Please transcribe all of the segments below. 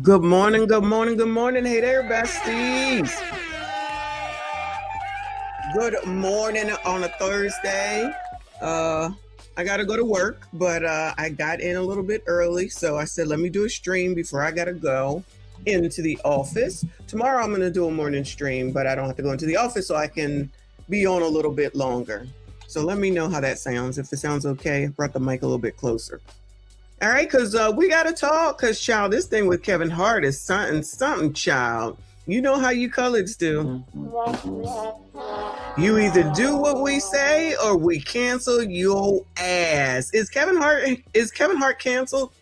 Good morning, good morning, good morning. Hey there, besties. Good morning on a Thursday. I gotta go to work, but I got in a little bit early, so I said, let me do a stream before I gotta go into the office. Tomorrow I'm gonna do a morning stream, but I don't have to go into the office, so I can be on a little bit longer. So let me know how that sounds. If it sounds okay, I brought the mic a little bit closer. All right, because we got to talk, because, child, this thing with Kevin Hart is something, child. You know how you coloreds do. You either do what we say or we cancel your ass. Is Kevin Hart canceled?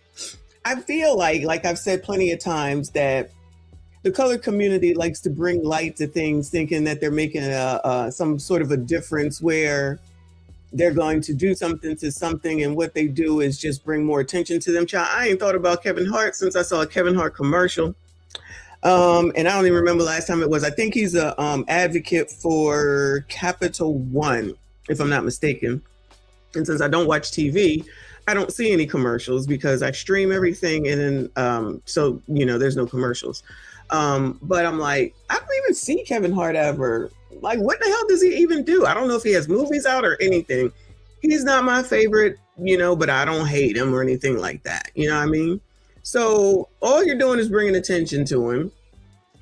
I feel like I've said plenty of times, that the colored community likes to bring light to things, thinking that they're making some sort of a difference, where they're going to do something to something, and what they do is just bring more attention to them. Child, I ain't thought about Kevin Hart since I saw a Kevin Hart commercial. And I don't even remember last time it was. I think he's a advocate for Capital One, if I'm not mistaken. And since I don't watch TV, I don't see any commercials because I stream everything, and then so there's no commercials. But I'm like, I don't even see Kevin Hart ever. Like, what the hell does he even do? I don't know if he has movies out or anything. He's not my favorite, but I don't hate him or anything like that. You know what I mean? So all you're doing is bringing attention to him.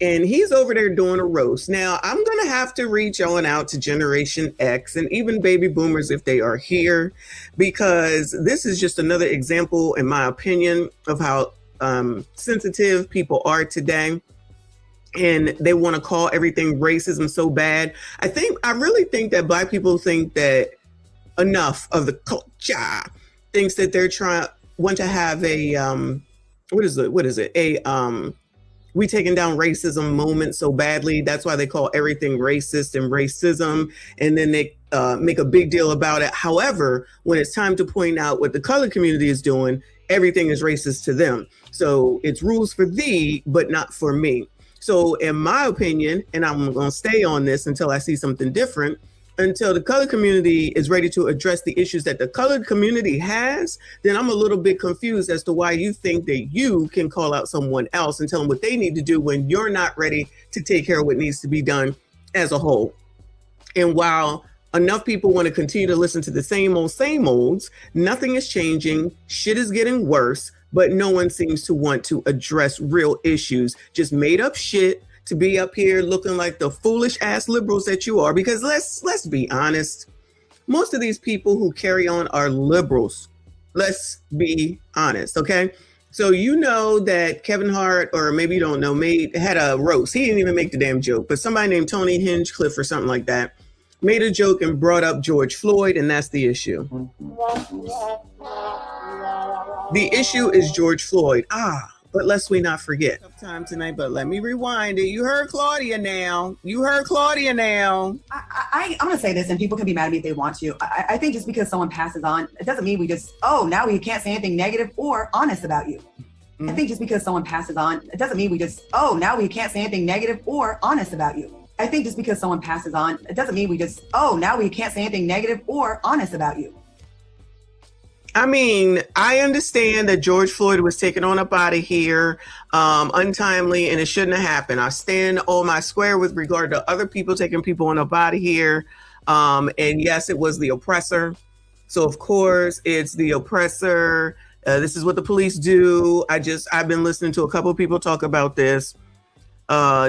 And he's over there doing a roast. Now, I'm going to have to reach on out to Generation X and even baby boomers if they are here, because this is just another example, in my opinion, of how sensitive people are today. And they want to call everything racism so bad. I really think that Black people think that enough of the culture thinks that they're want to have a what is it? We taking down racism moment so badly. That's why they call everything racist and racism, and then they make a big deal about it. However, when it's time to point out what the colored community is doing, everything is racist to them. So it's rules for thee, but not for me. So in my opinion, and I'm going to stay on this until I see something different, until the colored community is ready to address the issues that the colored community has, then I'm a little bit confused as to why you think that you can call out someone else and tell them what they need to do when you're not ready to take care of what needs to be done as a whole. And while enough people want to continue to listen to the same olds, nothing is changing, shit is getting worse, but no one seems to want to address real issues, just made up shit to be up here looking like the foolish ass liberals that you are. Because let's be honest, most of these people who carry on are liberals. Let's be honest, okay? So you know that Kevin Hart, or maybe you don't know, had a roast. He didn't even make the damn joke, but somebody named Tony Hinchcliffe or something like that made a joke and brought up George Floyd, and that's the issue. The issue is George Floyd. But lest we not forget. Tough time tonight, but let me rewind it. You heard Claudia now. I'm going to say this, and people can be mad at me if they want to. I think just because someone passes on, it doesn't mean we just, now we can't say anything negative or honest about you. I think just because someone passes on, it doesn't mean we just, now we can't say anything negative or honest about you. I think just because someone passes on, it doesn't mean we just, now we can't say anything negative or honest about you. I mean, I understand that George Floyd was taken on up out of here untimely, and it shouldn't have happened. I stand on my square with regard to other people taking people on up out of here. And yes, it was the oppressor. So of course it's the oppressor. This is what the police do. I've been listening to a couple of people talk about this.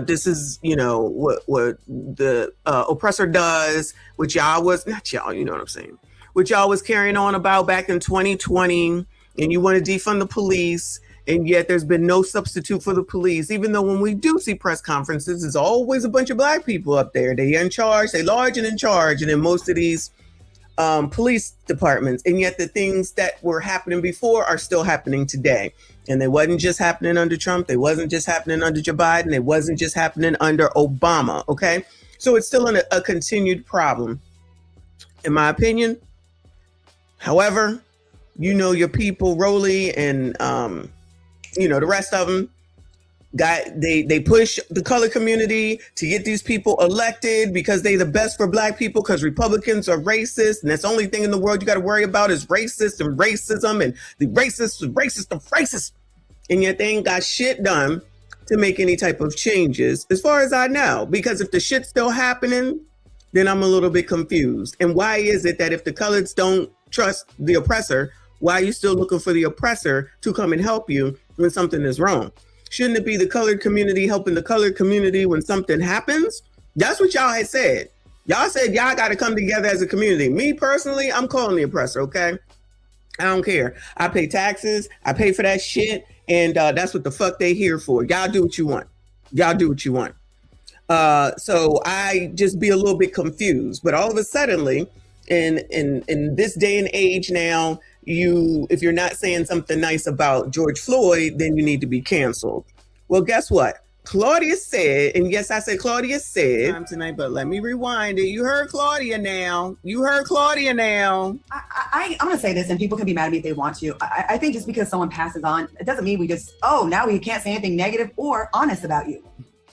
This is, what the oppressor does, which y'all was, not y'all, you know what I'm saying, which y'all was carrying on about back in 2020, and you want to defund the police, and yet there's been no substitute for the police, even though when we do see press conferences, there's always a bunch of Black people up there. They in charge, they large and in charge, and in most of these police departments, and yet the things that were happening before are still happening today. And they wasn't just happening under Trump, they wasn't just happening under Joe Biden, it wasn't just happening under Obama, okay? So it's still a continued problem, in my opinion. However, your people, Rowley and, the rest of them, they push the color community to get these people elected because they the best for Black people, because Republicans are racist. And that's the only thing in the world you got to worry about is racist and racism, and the racist. and yet they ain't got shit done to make any type of changes, as far as I know. Because if the shit's still happening, then I'm a little bit confused. And why is it that if the coloreds don't trust the oppressor, why are you still looking for the oppressor to come and help you when something is wrong? Shouldn't it be the colored community helping the colored community when something happens? That's what y'all had said. Y'all said y'all got to come together as a community. Me personally, I'm calling the oppressor, okay? I don't care. I pay taxes. I pay for that shit. And that's what the fuck they here for. Y'all do what you want. Y'all do what you want. So I just be a little bit confused. But all of a sudden, in this day and age now, if you're not saying something nice about George Floyd, then you need to be canceled. Well, guess what? Claudia said, and yes, I said Claudia said tonight, but let me rewind it. You heard Claudia now. You heard Claudia now. I'm going to say this, and people can be mad at me if they want to. I think just because someone passes on, it doesn't mean we just, now we can't say anything negative or honest about you.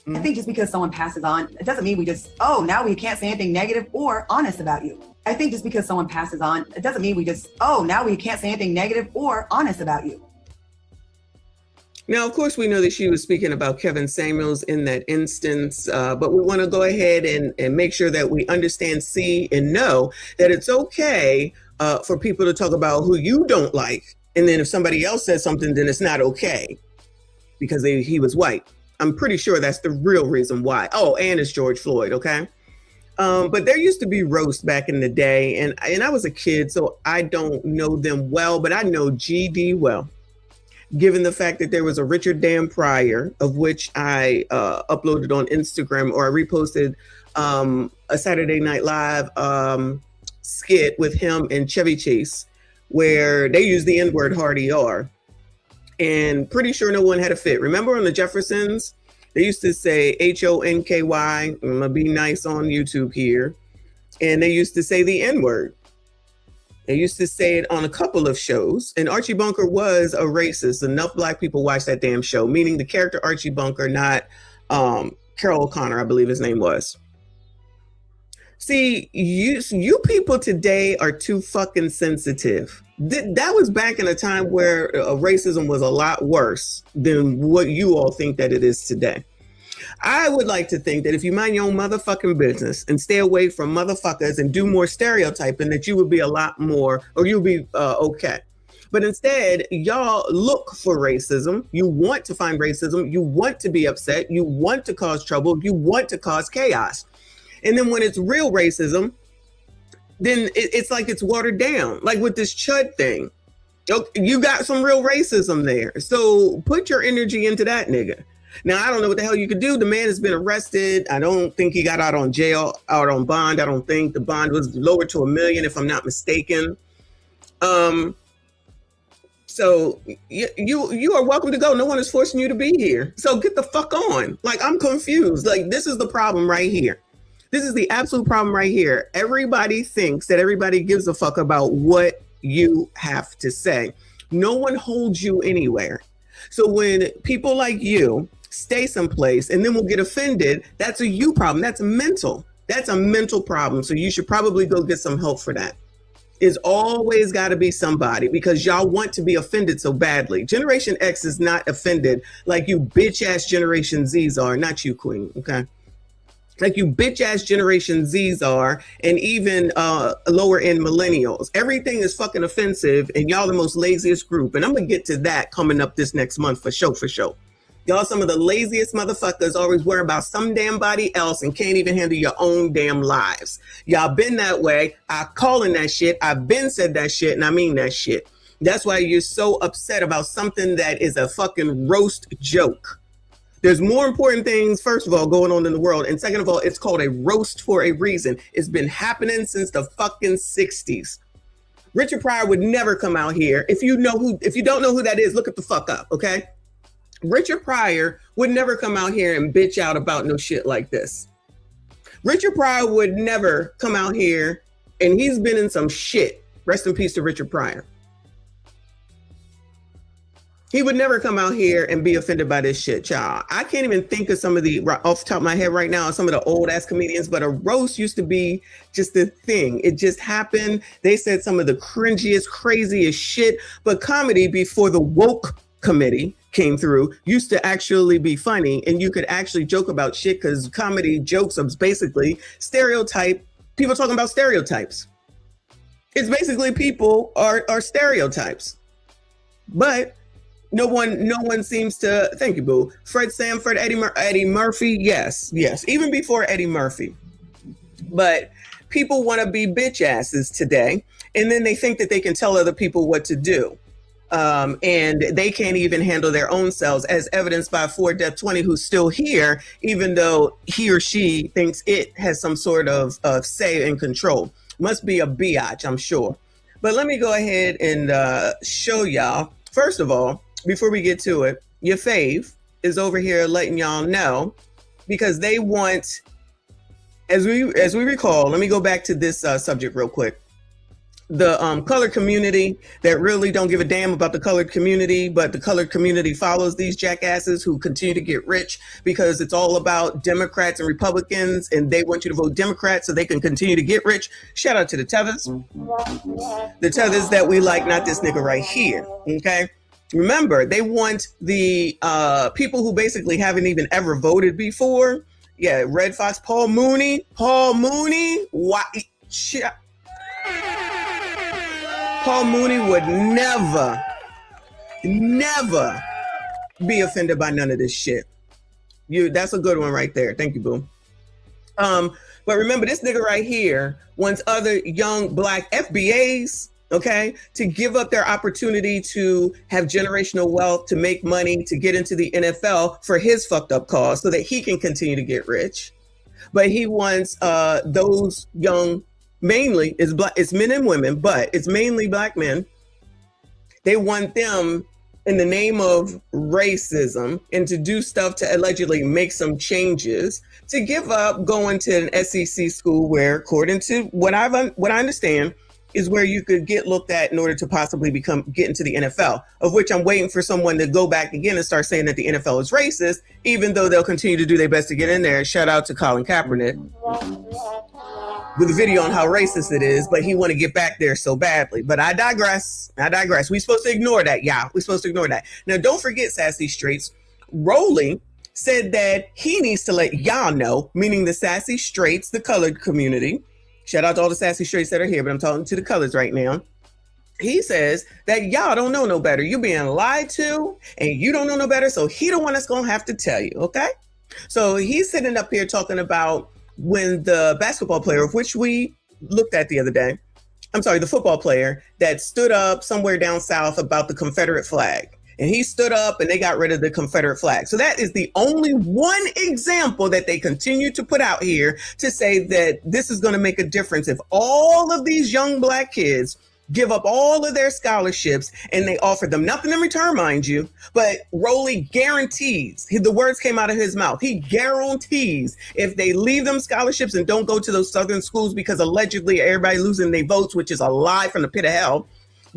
I think just because someone passes on, it doesn't mean we just, now we can't say anything negative or honest about you. I think just because someone passes on, it doesn't mean we just, now we can't say anything negative or honest about you. Now, of course, we know that she was speaking about Kevin Samuels in that instance, but we want to go ahead and make sure that we understand, see, and know that it's okay for people to talk about who you don't like. And then if somebody else says something, then it's not okay because he was white. I'm pretty sure that's the real reason why. Oh, and it's George Floyd, okay? But there used to be roasts back in the day, and I was a kid, so I don't know them well, but I know GD well. Given the fact that there was a Richard Dan Pryor, of which I uploaded on Instagram, or I reposted a Saturday Night Live skit with him and Chevy Chase, where they used the N-word hard ER. And pretty sure no one had a fit. Remember on the Jeffersons, they used to say HONKY. I'm going to be nice on YouTube here. And they used to say the N-word. They used to say it on a couple of shows. And Archie Bunker was a racist. Enough Black people watched that damn show, meaning the character Archie Bunker, not Carol O'Connor, I believe his name was. See, you people today are too fucking sensitive. That was back in a time where racism was a lot worse than what you all think that it is today. I would like to think that if you mind your own motherfucking business and stay away from motherfuckers and do more stereotyping, that you would be a lot more, or you'll be okay. But instead, y'all look for racism. You want to find racism. You want to be upset. You want to cause trouble. You want to cause chaos. And then when it's real racism, then it's like it's watered down, like with this Chud thing. You got some real racism there. So put your energy into that nigga. Now, I don't know what the hell you could do. The man has been arrested. I don't think he got out on bond. I don't think the bond was lowered to $1 million, if I'm not mistaken. So you are welcome to go. No one is forcing you to be here. So get the fuck on. Like, I'm confused. Like, this is the problem right here. This is the absolute problem right here. Everybody thinks that everybody gives a fuck about what you have to say. No one holds you anywhere. So when people like you stay someplace and then will get offended, that's a you problem. That's mental. That's a mental problem. So you should probably go get some help for that. It's always got to be somebody, because y'all want to be offended so badly. Generation X is not offended like you bitch ass Generation Zs are. Not you, Queen. Okay. Like you bitch ass Generation Zs are, and even lower end millennials. Everything is fucking offensive, and y'all the most laziest group. And I'm gonna get to that coming up this next month for sure. Y'all some of the laziest motherfuckers, always worry about some damn body else and can't even handle your own damn lives. Y'all been that way. I calling that shit. I've been said that shit, and I mean that shit. That's why you're so upset about something that is a fucking roast joke. There's more important things, first of all, going on in the world. And second of all, it's called a roast for a reason. It's been happening since the fucking 60s. Richard Pryor would never come out here. If you don't know who that is, look it the fuck up, okay? Richard Pryor would never come out here and bitch out about no shit like this. Richard Pryor would never come out here, and he's been in some shit. Rest in peace to Richard Pryor. He would never come out here and be offended by this shit, y'all. I can't even think of some of the, off the top of my head right now, some of the old ass comedians, but a roast used to be just a thing. It just happened. They said some of the cringiest, craziest shit, but comedy before the woke committee came through used to actually be funny, and you could actually joke about shit because comedy jokes are basically people talking about stereotypes. It's basically people are stereotypes. But no one seems to. Thank you, boo. Fred Sanford, Eddie Murphy. Yes. Even before Eddie Murphy. But people want to be bitch asses today, and then they think that they can tell other people what to do. And they can't even handle their own selves, as evidenced by 4Death20, who's still here, even though he or she thinks it has some sort of say and control. Must be a biatch, I'm sure. But let me go ahead and show y'all. First of all, before we get to it, your fave is over here letting y'all know, because they want, as we recall, let me go back to this subject real quick. The colored community that really don't give a damn about the colored community, but the colored community follows these jackasses who continue to get rich because it's all about Democrats and Republicans, and they want you to vote Democrat so they can continue to get rich. Shout out to the tethers. The tethers that we like, not this nigga right here, okay? Remember, they want the people who basically haven't even ever voted before. Yeah, Red Fox, Paul Mooney, why? Shit. Paul Mooney would never be offended by none of this shit. That's a good one right there. Thank you, boo. But remember, this nigga right here wants other young black FBAs, okay, to give up their opportunity to have generational wealth, to make money, to get into the NFL for his fucked up cause so that he can continue to get rich. But he wants those young, mainly it's men and women, but it's mainly black men. They want them in the name of racism and to do stuff to allegedly make some changes, to give up going to an SEC school where, according to what I understand, is where you could get looked at in order to possibly get into the NFL, of which I'm waiting for someone to go back again and start saying that the NFL is racist, even though they'll continue to do their best to get in there. Shout out to Colin Kaepernick with a video on how racist it is, but he want to get back there so badly. But I digress. We're supposed to ignore that. Yeah, we're supposed to ignore that. Now, don't forget, Sassy Straights, Rolly said that he needs to let y'all know, meaning the Sassy Straights, the colored community. Shout out to all the Sassy Straights that are here, but I'm talking to the colors right now. He says that y'all don't know no better. You're being lied to, and you don't know no better, so he the one that's going to have to tell you, okay? So he's sitting up here talking about when the basketball player, of which we looked at the other day, the football player that stood up somewhere down south about the Confederate flag. And he stood up and they got rid of the Confederate flag. So that is the only one example that they continue to put out here to say that this is going to make a difference if all of these young black kids give up all of their scholarships and they offer them nothing in return, mind you, but Rolly guarantees, the words came out of his mouth, he guarantees if they leave them scholarships and don't go to those southern schools because allegedly everybody losing their votes, which is a lie from the pit of hell,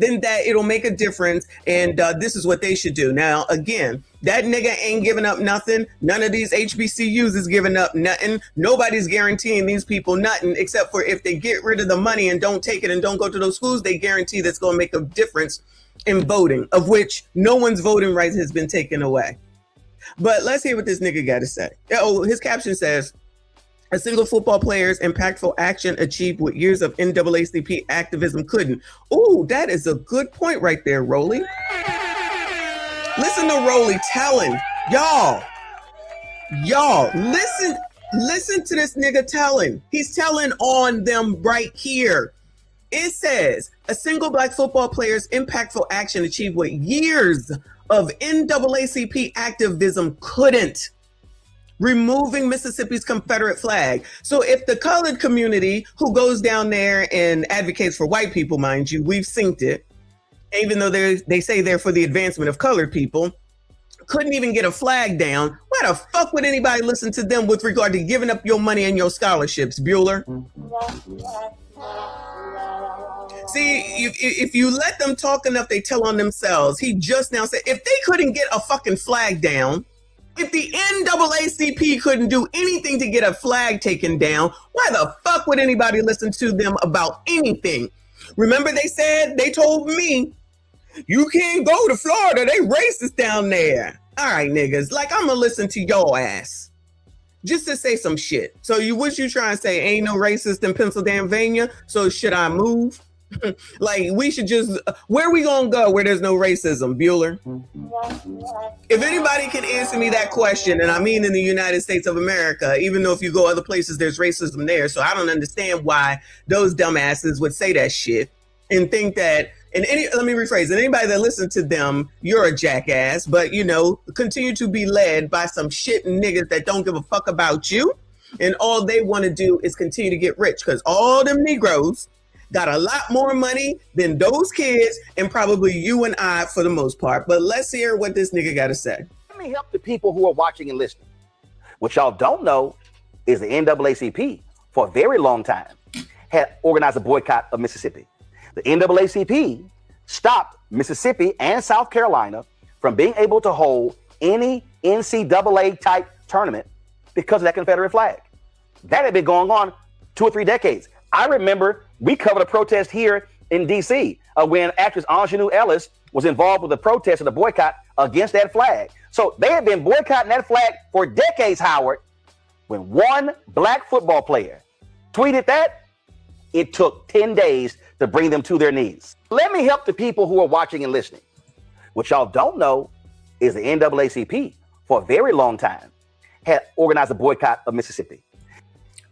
then that it'll make a difference, and this is what they should do. Now, again, that nigga ain't giving up nothing. None of these HBCUs is giving up nothing. Nobody's guaranteeing these people nothing, except for if they get rid of the money and don't take it and don't go to those schools, they guarantee that's going to make a difference in voting, of which no one's voting rights has been taken away. But let's hear what this nigga got to say. Oh, his caption says, a single football player's impactful action achieved what years of NAACP activism couldn't. Ooh, that is a good point right there, Rolly. Listen to Rolly telling y'all, listen to this nigga telling. He's telling on them right here. It says a single black football player's impactful action achieved what years of NAACP activism couldn't. Removing Mississippi's Confederate flag. So if the colored community who goes down there and advocates for white people, mind you, we've synced it, even though they say they're for the advancement of colored people, couldn't even get a flag down, why the fuck would anybody listen to them with regard to giving up your money and your scholarships, Bueller? See, if you let them talk enough, they tell on themselves. He just now said, if they couldn't get a fucking flag down, if the NAACP couldn't do anything to get a flag taken down, why the fuck would anybody listen to them about anything? Remember they told me You can't go to Florida. They racist down there. All right, niggas. Like, I'm gonna listen to your ass just to say some shit. So what you trying to say? Ain't no racist in Pennsylvania. So should I move? Like, we should just, where we gonna go where there's no racism, Bueller? If anybody can answer me that question, and I mean in the United States of America, even though if you go other places, there's racism there. So I don't understand why those dumbasses would say that shit and think that, let me rephrase it, anybody that listens to them, you're a jackass, but continue to be led by some shit niggas that don't give a fuck about you. And all they want to do is continue to get rich, because all them Negroes got a lot more money than those kids and probably you and I for the most part. But let's hear what this nigga got to say. Let me help the people who are watching and listening. What y'all don't know is the NAACP for a very long time had organized a boycott of Mississippi. The NAACP stopped Mississippi and South Carolina from being able to hold any NCAA type tournament because of that Confederate flag. That had been going on 2 or 3 decades. I remember we covered a protest here in D.C. When actress Aunjanue Ellis was involved with a protest and a boycott against that flag. So they had been boycotting that flag for decades, Howard. When one black football player tweeted that, it took 10 days to bring them to their knees. Let me help the people who are watching and listening. What y'all don't know is the NAACP for a very long time had organized a boycott of Mississippi.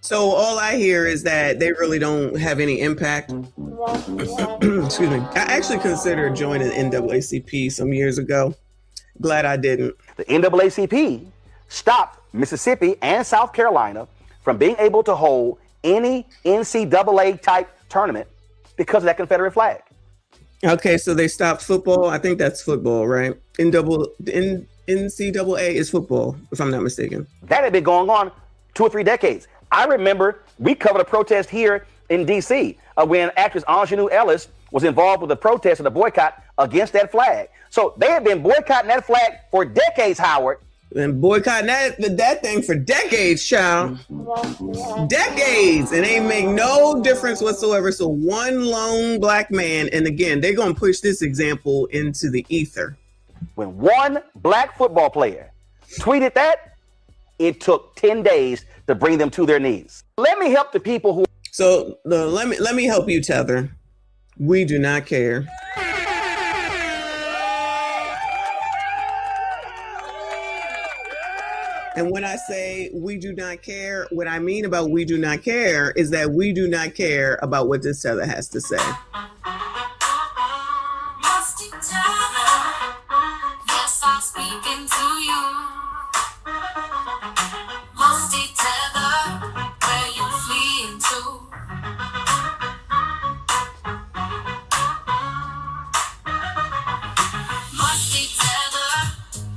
So all I hear is that they really don't have any impact. Excuse me. I actually considered joining NAACP some years ago. Glad I didn't. The NAACP stopped Mississippi and South Carolina from being able to hold any NCAA type tournament because of that Confederate flag. Okay, so they stopped football. I think that's football, right? NCAA is football, if I'm not mistaken. That had been going on 2 or 3 decades. I remember we covered a protest here in D.C. When actress Aunjanue Ellis was involved with a protest and a boycott against that flag. So they had been boycotting that flag for decades, Howard. And boycotting that thing for decades, child. Decades. And they make no difference whatsoever. So one lone black man, and again, they're going to push this example into the ether. When one black football player tweeted that, it took 10 days to bring them to their knees. Let me help the people who... So let me help you, Tether. We do not care. And when I say we do not care, what I mean about we do not care is that we do not care about what this Tether has to say. Yes, I'm speaking to you. Musty Tether, where you fleeing to? Musty Tether,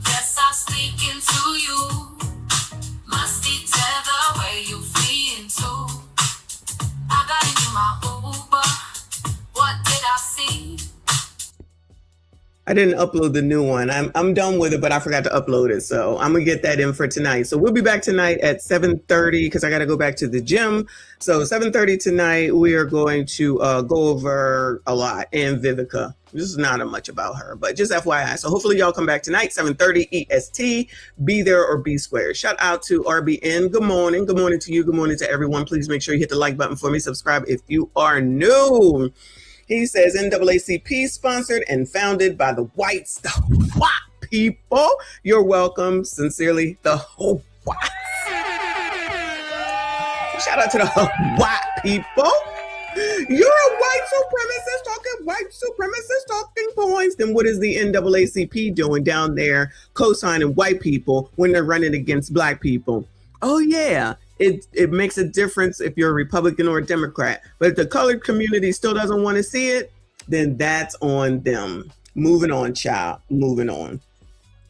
yes, I'm speaking to you. Musty Tether, where you fleeing to? I got into my Uber, what did I see? I didn't upload the new one. I'm done with it, but I forgot to upload it. So I'm going to get that in for tonight. So we'll be back tonight at 7:30 because I got to go back to the gym. So 7:30 tonight, we are going to go over a lot. And Vivica. This is not much about her, but just FYI. So hopefully y'all come back tonight, 7:30 EST. Be there or be square. Shout out to RBN. Good morning. Good morning to you. Good morning to everyone. Please make sure you hit the like button for me. Subscribe if you are new. He says NAACP sponsored and founded by the whites, the white people. You're welcome. Sincerely, the whole whites. Shout out to the white people. You're a white supremacist talking points. Then what is the NAACP doing down there co-signing white people when they're running against black people? Oh, yeah. It makes a difference if you're a Republican or a Democrat. But if the colored community still doesn't want to see it, then that's on them. Moving on, child. Moving on.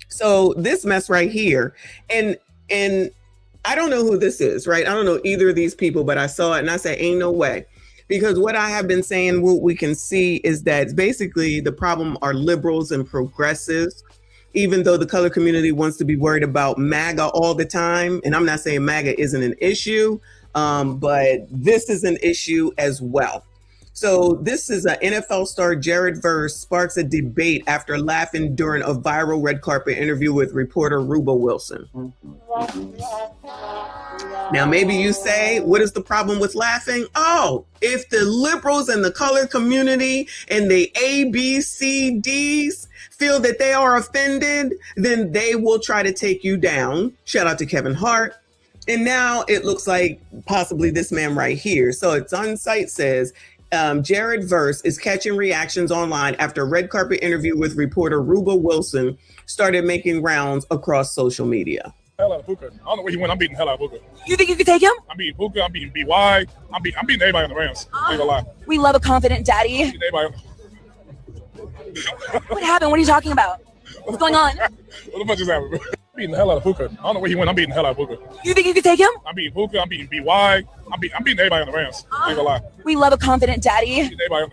So this mess right here, and I don't know who this is, right? I don't know either of these people, but I saw it and I said, ain't no way. Because what I have been saying, what we can see is that basically the problem are liberals and progressives. Even though the color community wants to be worried about MAGA all the time, and I'm not saying MAGA isn't an issue, but this is an issue as well. So this is an NFL star Jared Verse sparks a debate after laughing during a viral red carpet interview with reporter Ruba Wilson. Now, maybe you say, what is the problem with laughing? Oh, if the liberals and the colored community and the ABCDs feel that they are offended, then they will try to take you down. Shout out to Kevin Hart. And now it looks like possibly this man right here. So it's on site says, Jared Verse is catching reactions online after a red carpet interview with reporter Ruba Wilson started making rounds across social media. Hell out of Puka. I don't know where he went. I'm beating hell out of Puka. You think you could take him? I'm beating Puka. I'm beating BY. I'm beating everybody on the Rams. I ain't gonna lie. We love a confident daddy. I'm beating everybody. What happened? What are you talking about? What's going on? What the fuck just happened, bro? I'm beating the hell out of Puka. I don't know where he went. I'm beating the hell out of Puka. You think you could take him? I'm beating Puka. I'm beating BY. I'm beating everybody on the Rams. I ain't gonna lie. We love a confident daddy. I'm beating everybody.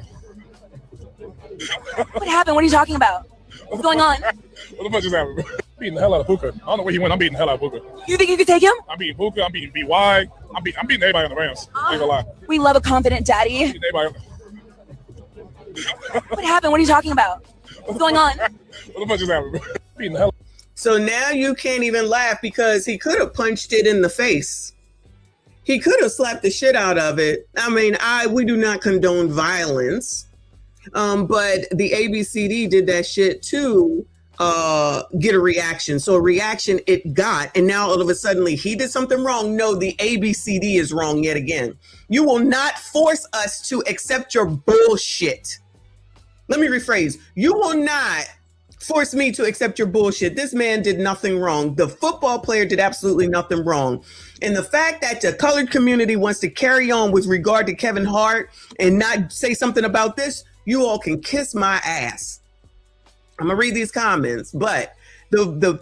What happened? What are you talking about? What's going on? What the fuck just happened, bro? I'm beating the hell out of Puka. I don't know where he went. I'm beating the hell out of Puka. You think you could take him? I'm beating Puka. I'm beating BY. I'm beating everybody on the Rams. I ain't gonna lie. We love a confident daddy. I'm beating everybody. What happened? What are you talking about? What's going on? What the fuck just happened, bro? I'm beating the hell. So now you can't even laugh because he could have punched it in the face. He could have slapped the shit out of it. I mean, we do not condone violence. But the ABCD did that shit to get a reaction. So a reaction it got, and now all of a sudden he did something wrong. No, the ABCD is wrong yet again. You will not force us to accept your bullshit. Let me rephrase. You will not force me to accept your bullshit. This man did nothing wrong. The football player did absolutely nothing wrong. And the fact that the colored community wants to carry on with regard to Kevin Hart and not say something about this, you all can kiss my ass. I'm gonna read these comments, but the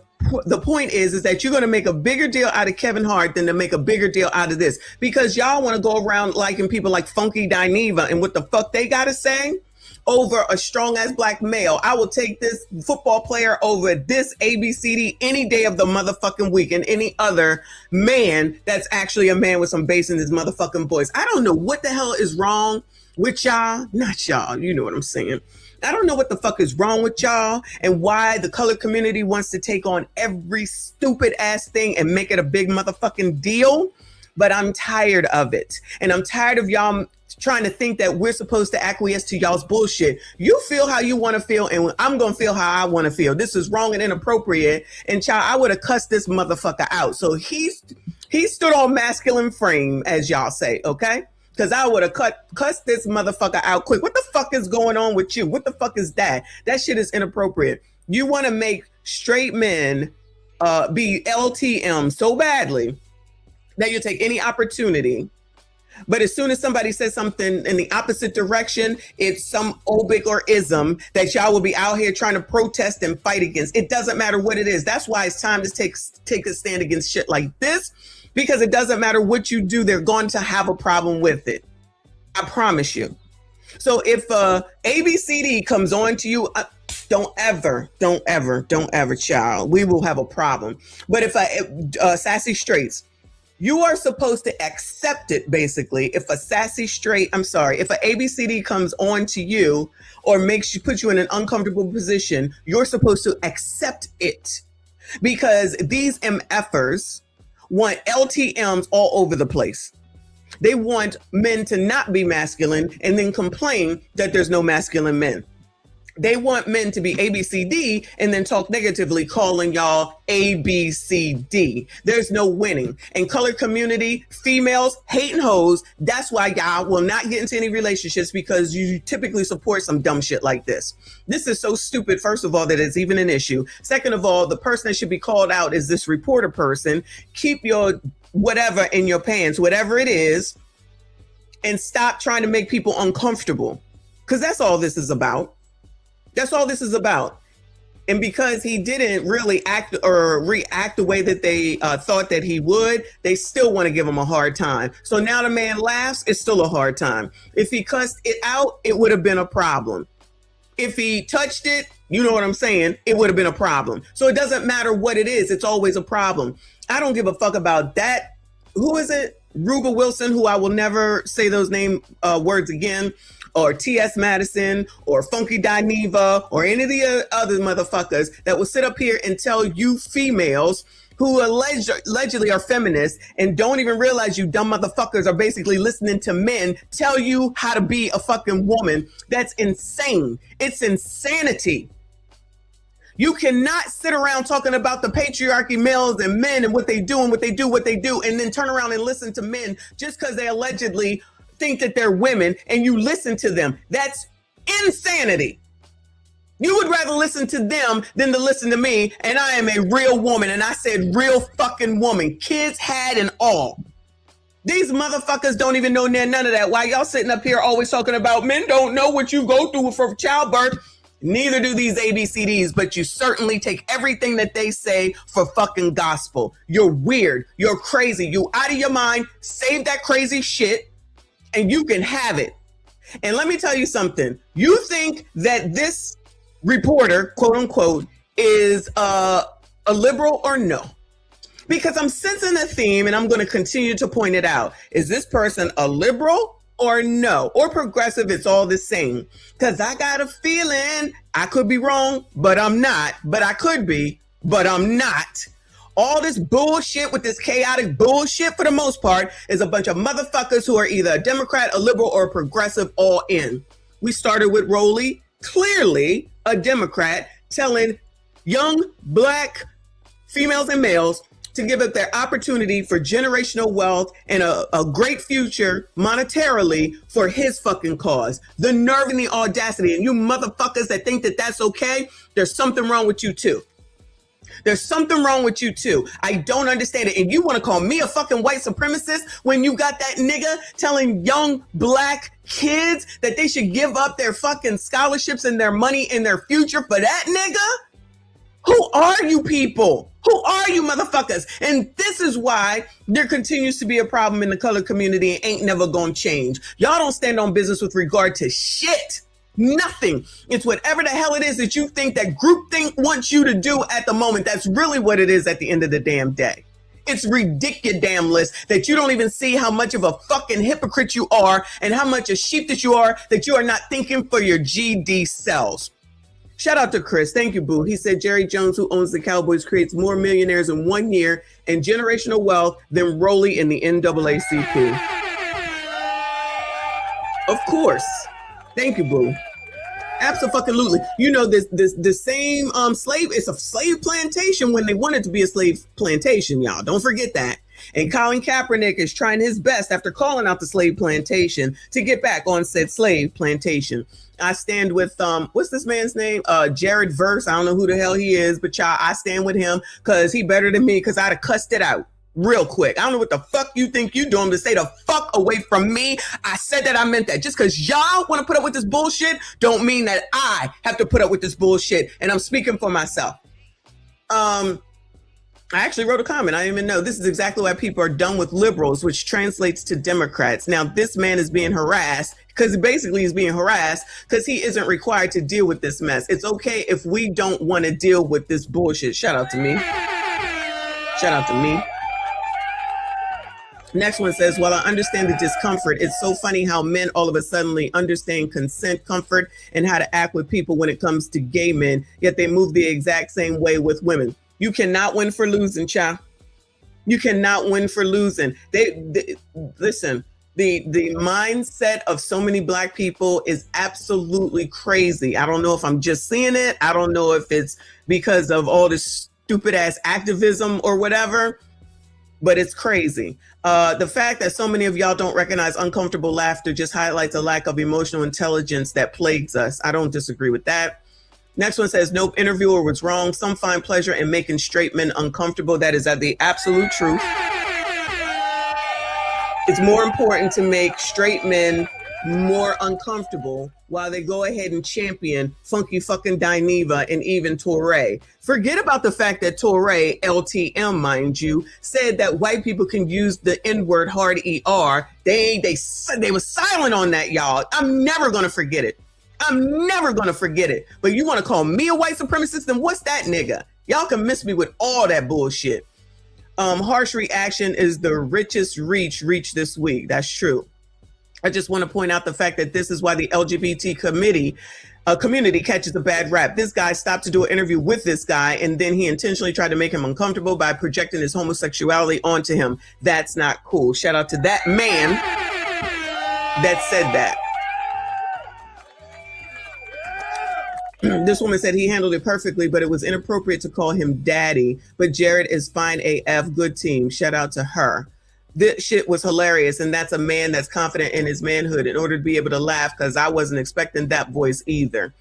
point is that you're gonna make a bigger deal out of Kevin Hart than to make a bigger deal out of this, because y'all want to go around liking people like Funky Dineva and what the fuck they gotta say over a strong ass black male. I will take this football player over this ABCD any day of the motherfucking week and any other man that's actually a man with some bass in his motherfucking voice. I don't know what the hell is wrong with y'all. Not y'all, you know what I'm saying. I don't know what the fuck is wrong with y'all and why the colored community wants to take on every stupid ass thing and make it a big motherfucking deal. But I'm tired of it. And I'm tired of y'all trying to think that we're supposed to acquiesce to y'all's bullshit. You feel how you want to feel, and I'm going to feel how I want to feel. This is wrong and inappropriate. And child, I would have cussed this motherfucker out. So he stood on masculine frame, as y'all say, okay? Because I would have cussed this motherfucker out quick. What the fuck is going on with you? What the fuck is that? That shit is inappropriate. You want to make straight men be LTM so badly that you take any opportunity. But as soon as somebody says something in the opposite direction, it's some obic or ism that y'all will be out here trying to protest and fight against. It doesn't matter what it is. That's why it's time to take a stand against shit like this, because it doesn't matter what you do, they're going to have a problem with it. I promise you. So if ABCD comes on to you, don't ever, child. We will have a problem. But if Sassy Straights, you are supposed to accept it, basically. If a if an ABCD comes on to you or puts you in an uncomfortable position, you're supposed to accept it, because these MFers want LTMs all over the place. They want men to not be masculine and then complain that there's no masculine men. They want men to be ABCD and then talk negatively, calling y'all ABCD. There's no winning. And colored community, females, hating hoes, that's why y'all will not get into any relationships, because you typically support some dumb shit like this. This is so stupid, first of all, that it's even an issue. Second of all, the person that should be called out is this reporter person. Keep your whatever in your pants, whatever it is, and stop trying to make people uncomfortable, because that's all this is about. That's all this is about. And because he didn't really act or react the way that they thought that he would, they still want to give him a hard time. So now the man laughs, it's still a hard time. If he cussed it out, it would have been a problem. If he touched it, you know what I'm saying, it would have been a problem. So it doesn't matter what it is, it's always a problem. I don't give a fuck about that. Who is it? Ruba Wilson, who I will never say those words again, or T.S. Madison, or Funky Dineva, or any of the other motherfuckers that will sit up here and tell you females who allegedly are feminists and don't even realize you dumb motherfuckers are basically listening to men tell you how to be a fucking woman. That's insane. It's insanity. You cannot sit around talking about the patriarchy, males and men and what they do and what they do, and then turn around and listen to men just because they allegedly think that they're women and you listen to them. That's insanity. You would rather listen to them than to listen to me, and I am a real woman, and I said real fucking woman, kids had and all. These motherfuckers don't even know none of that. Why y'all sitting up here always talking about men don't know what you go through for childbirth? Neither do these ABCDs, but you certainly take everything that they say for fucking gospel. You're weird. You're crazy. You out of your mind. Save that crazy shit and you can have it. And let me tell you something. You think that this reporter, quote unquote, is a liberal or no? Because I'm sensing a theme and I'm going to continue to point it out. Is this person a liberal or no? Or progressive? It's all the same. Because I got a feeling, I could be wrong, but I'm not. But I could be, but I'm not. All this bullshit with this chaotic bullshit, for the most part, is a bunch of motherfuckers who are either a Democrat, a liberal, or a progressive all in. We started with Rowley, clearly a Democrat, telling young black females and males to give up their opportunity for generational wealth and a great future monetarily for his fucking cause. The nerve and the audacity. And you motherfuckers that think that that's okay, there's something wrong with you too. There's something wrong with you too. I don't understand it. And you want to call me a fucking white supremacist when you got that nigga telling young black kids that they should give up their fucking scholarships and their money and their future for that nigga? Who are you people? Who are you motherfuckers? And this is why there continues to be a problem in the colored community and ain't never gonna change. Y'all don't stand on business with regard to shit. Nothing. It's whatever the hell it is that you think that groupthink wants you to do at the moment. That's really what it is at the end of the damn day. It's ridiculous that you don't even see how much of a fucking hypocrite you are and how much a sheep that you are not thinking for your GD selves. Shout out to Chris. Thank you, boo. He said Jerry Jones, who owns the Cowboys, creates more millionaires in 1 year and generational wealth than Rowley in the NAACP. Of course. Thank you, boo. Absolutely. You know, the same slave, it's a slave plantation when they wanted to be a slave plantation, y'all. Don't forget that. And Colin Kaepernick is trying his best after calling out the slave plantation to get back on said slave plantation. I stand with, what's this man's name? Jared Verse. I don't know who the hell he is, but y'all, I stand with him because he better than me because I'd have cussed it out real quick. I don't know what the fuck you think you doing to stay the fuck away from me. I said that I meant that. Just because y'all want to put up with this bullshit don't mean that I have to put up with this bullshit. And I'm speaking for myself. I actually wrote a comment. I didn't even know. This is exactly why people are done with liberals, which translates to Democrats. Now, this man is being harassed because basically he's being harassed because he isn't required to deal with this mess. It's okay if we don't want to deal with this bullshit. Shout out to me. Shout out to me. Next one says, while I understand the discomfort, it's so funny how men all of a sudden understand consent, comfort, and how to act with people when it comes to gay men, yet they move the exact same way with women. You cannot win for losing, child. You cannot win for losing. Listen, the mindset of so many black people is absolutely crazy. I don't know if I'm just seeing it. I don't know if it's because of all this stupid ass activism or whatever, but it's crazy. The fact that so many of y'all don't recognize uncomfortable laughter just highlights a lack of emotional intelligence that plagues us. I don't disagree with that. Next one says, nope, interviewer was wrong. Some find pleasure in making straight men uncomfortable. That is the absolute truth. It's more important to make straight men more uncomfortable while they go ahead and champion Funky fucking Dineva and even Touré. Forget about the fact that Touré, LTM, mind you, said that white people can use the N-word hard ER. They were silent on that, y'all. I'm never going to forget it. I'm never going to forget it. But you want to call me a white supremacist? Then what's that nigga? Y'all can miss me with all that bullshit. Harsh reaction is the richest reach this week. That's true. I just want to point out the fact that this is why the LGBT community catches a bad rap. This guy stopped to do an interview with this guy, and then he intentionally tried to make him uncomfortable by projecting his homosexuality onto him. That's not cool. Shout out to that man that said that. This woman said he handled it perfectly, but it was inappropriate to call him daddy. But Jared is fine AF, good team. Shout out to her. This shit was hilarious, and that's a man that's confident in his manhood in order to be able to laugh, because I wasn't expecting that voice either.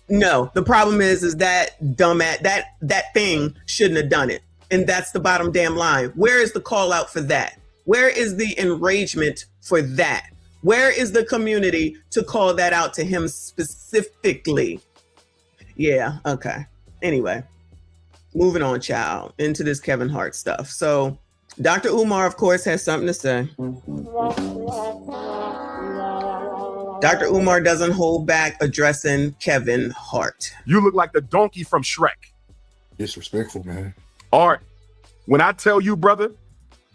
No, the problem is that dumbass, that thing shouldn't have done it. And that's the bottom damn line. Where is the call out for that? Where is the enragement for that? Where is the community to call that out to him specifically? Yeah, okay. Anyway, moving on, child, into this Kevin Hart stuff. So Dr. Umar, of course, has something to say. Dr. Umar doesn't hold back addressing Kevin Hart. You look like the donkey from Shrek. Disrespectful, man. All right. When I tell you, brother,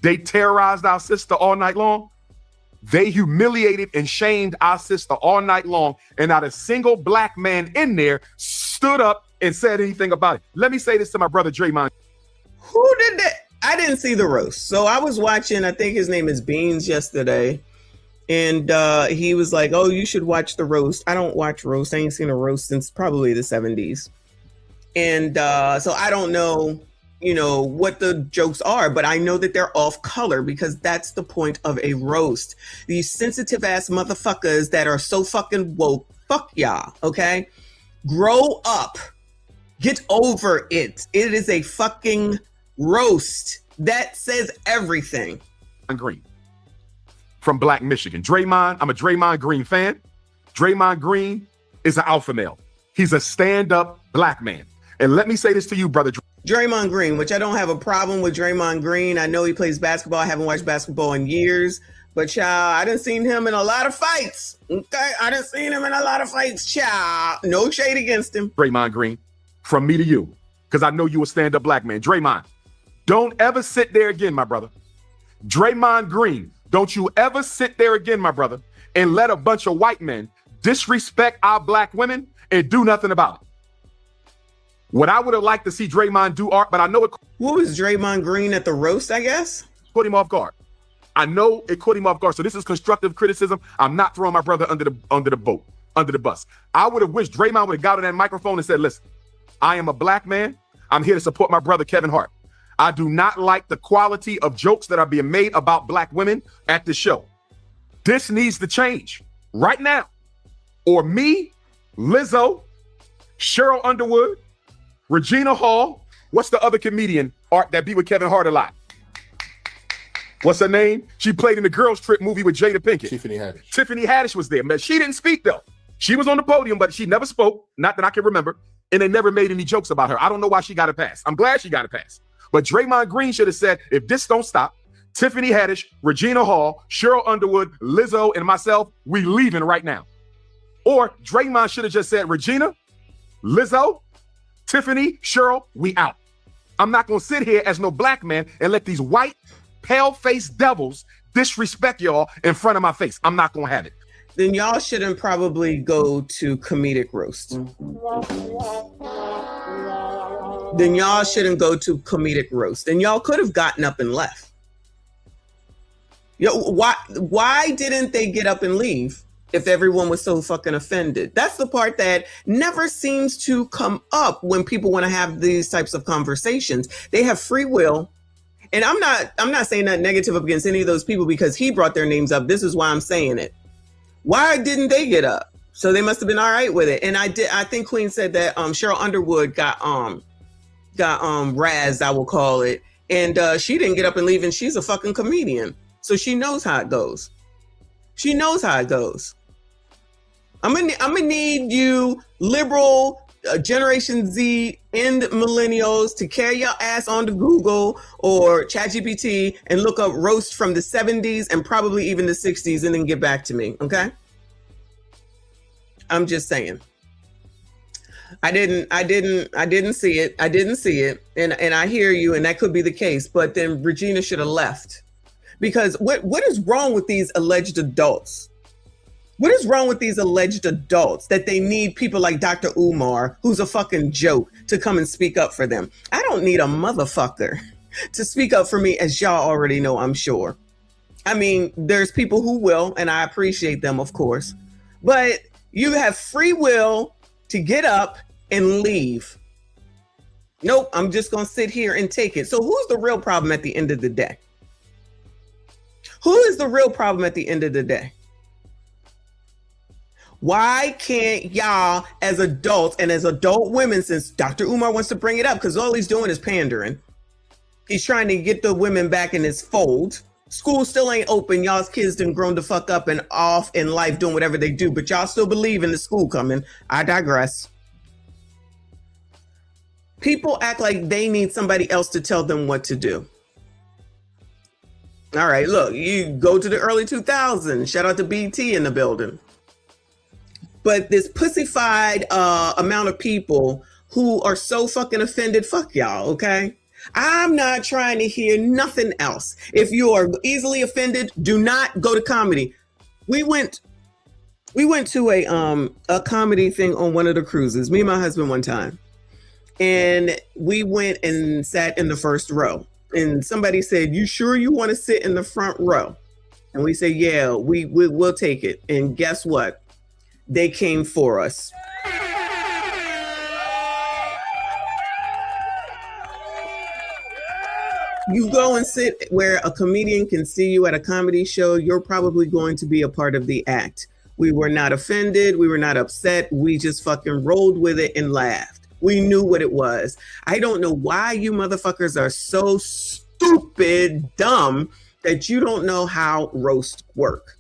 they terrorized our sister all night long. They humiliated and shamed our sister all night long, and not a single black man in there stood up and said anything about it. Let me say this to my brother Draymond. Who did that? I didn't see the roast. So I was watching, I think his name is Beans, yesterday. And he was like, oh, you should watch the roast. I don't watch roast. I ain't seen a roast since probably the 70s. And so I don't know, what the jokes are, but I know that they're off color, because that's the point of a roast. These sensitive ass motherfuckers that are so fucking woke, fuck y'all, okay? Grow up. Get over it. It is a fucking roast. That says everything. Green from Black Michigan. Draymond, I'm a Draymond Green fan. Draymond Green is an alpha male. He's a stand-up black man. And let me say this to you, brother. Draymond Green, which I don't have a problem with Draymond Green. I know he plays basketball. I haven't watched basketball in years. But, child, I done seen him in a lot of fights. Okay? I done seen him in a lot of fights, child. No shade against him. Draymond Green, from me to you, because I know you a stand-up black man. Draymond, don't ever sit there again, my brother. Draymond Green, don't you ever sit there again, my brother, and let a bunch of white men disrespect our black women and do nothing about it. What I would have liked to see Draymond do, Art, but I know it. What was Draymond Green at the roast, I guess? Put him off guard. I know it caught him off guard. So this is constructive criticism. I'm not throwing my brother under the bus. I would have wished Draymond would have got on that microphone and said, listen, I am a black man. I'm here to support my brother, Kevin Hart. I do not like the quality of jokes that are being made about black women at the show. This needs to change right now. Or me, Lizzo, Cheryl Underwood, Regina Hall. What's the other comedian, Art, that be with Kevin Hart a lot? What's her name? She played in the Girls Trip movie with Jada Pinkett. Tiffany Haddish. Tiffany Haddish was there. Man, she didn't speak, though. She was on the podium, but she never spoke. Not that I can remember. And they never made any jokes about her. I don't know why she got a pass. I'm glad she got a pass. But Draymond Green should have said, if this don't stop, Tiffany Haddish, Regina Hall, Cheryl Underwood, Lizzo, and myself, we leaving right now. Or Draymond should have just said, Regina, Lizzo, Tiffany, Cheryl, we out. I'm not going to sit here as no black man and let these white, pale-faced devils disrespect y'all in front of my face. I'm not going to have it. Then y'all shouldn't probably go to comedic roast. Then y'all shouldn't go to comedic roast. And y'all could have gotten up and left. Why didn't they get up and leave if everyone was so fucking offended? That's the part that never seems to come up when people want to have these types of conversations. They have free will. And I'm not saying that negative against any of those people because he brought their names up. This is why I'm saying it. Why didn't they get up? So they must have been all right with it. And I think Queen said that Cheryl Underwood got razzed, I will call it. And she didn't get up and leave, and she's a fucking comedian. So she knows how it goes. She knows how it goes. I'm gonna need you liberal Generation Z and millennials to carry your ass onto Google or ChatGPT and look up roast from the 70s and probably even the 60s and then get back to me, okay? I'm just saying. I didn't see it. I didn't see it. And I hear you, and that could be the case. But then Regina should have left. Because what is wrong with these alleged adults? What is wrong with these alleged adults that they need people like Dr. Umar, who's a fucking joke, to come and speak up for them? I don't need a motherfucker to speak up for me, as y'all already know, I'm sure. I mean, there's people who will, and I appreciate them, of course. But you have free will to get up and leave. Nope, I'm just going to sit here and take it. So who's the real problem at the end of the day? Who is the real problem at the end of the day? Why can't y'all, as adults and as adult women, since Dr. Umar wants to bring it up, because all he's doing is pandering. He's trying to get the women back in his fold. School still ain't open. Y'all's kids done grown the fuck up and off in life doing whatever they do, but y'all still believe in the school coming. I digress. People act like they need somebody else to tell them what to do. All right, look, you go to the early 2000s. Shout out to BT in the building. But this pussified amount of people who are so fucking offended, fuck y'all, okay? I'm not trying to hear nothing else. If you are easily offended, do not go to comedy. We went to a comedy thing on one of the cruises, me and my husband one time. And we went and sat in the first row. And somebody said, "You sure you want to sit in the front row?" And we said, "Yeah, we'll take it." And guess what? They came for us. You go and sit where a comedian can see you at a comedy show, you're probably going to be a part of the act. We were not offended. We were not upset. We just fucking rolled with it and laughed. We knew what it was. I don't know why you motherfuckers are so stupid, dumb, that you don't know how roasts work.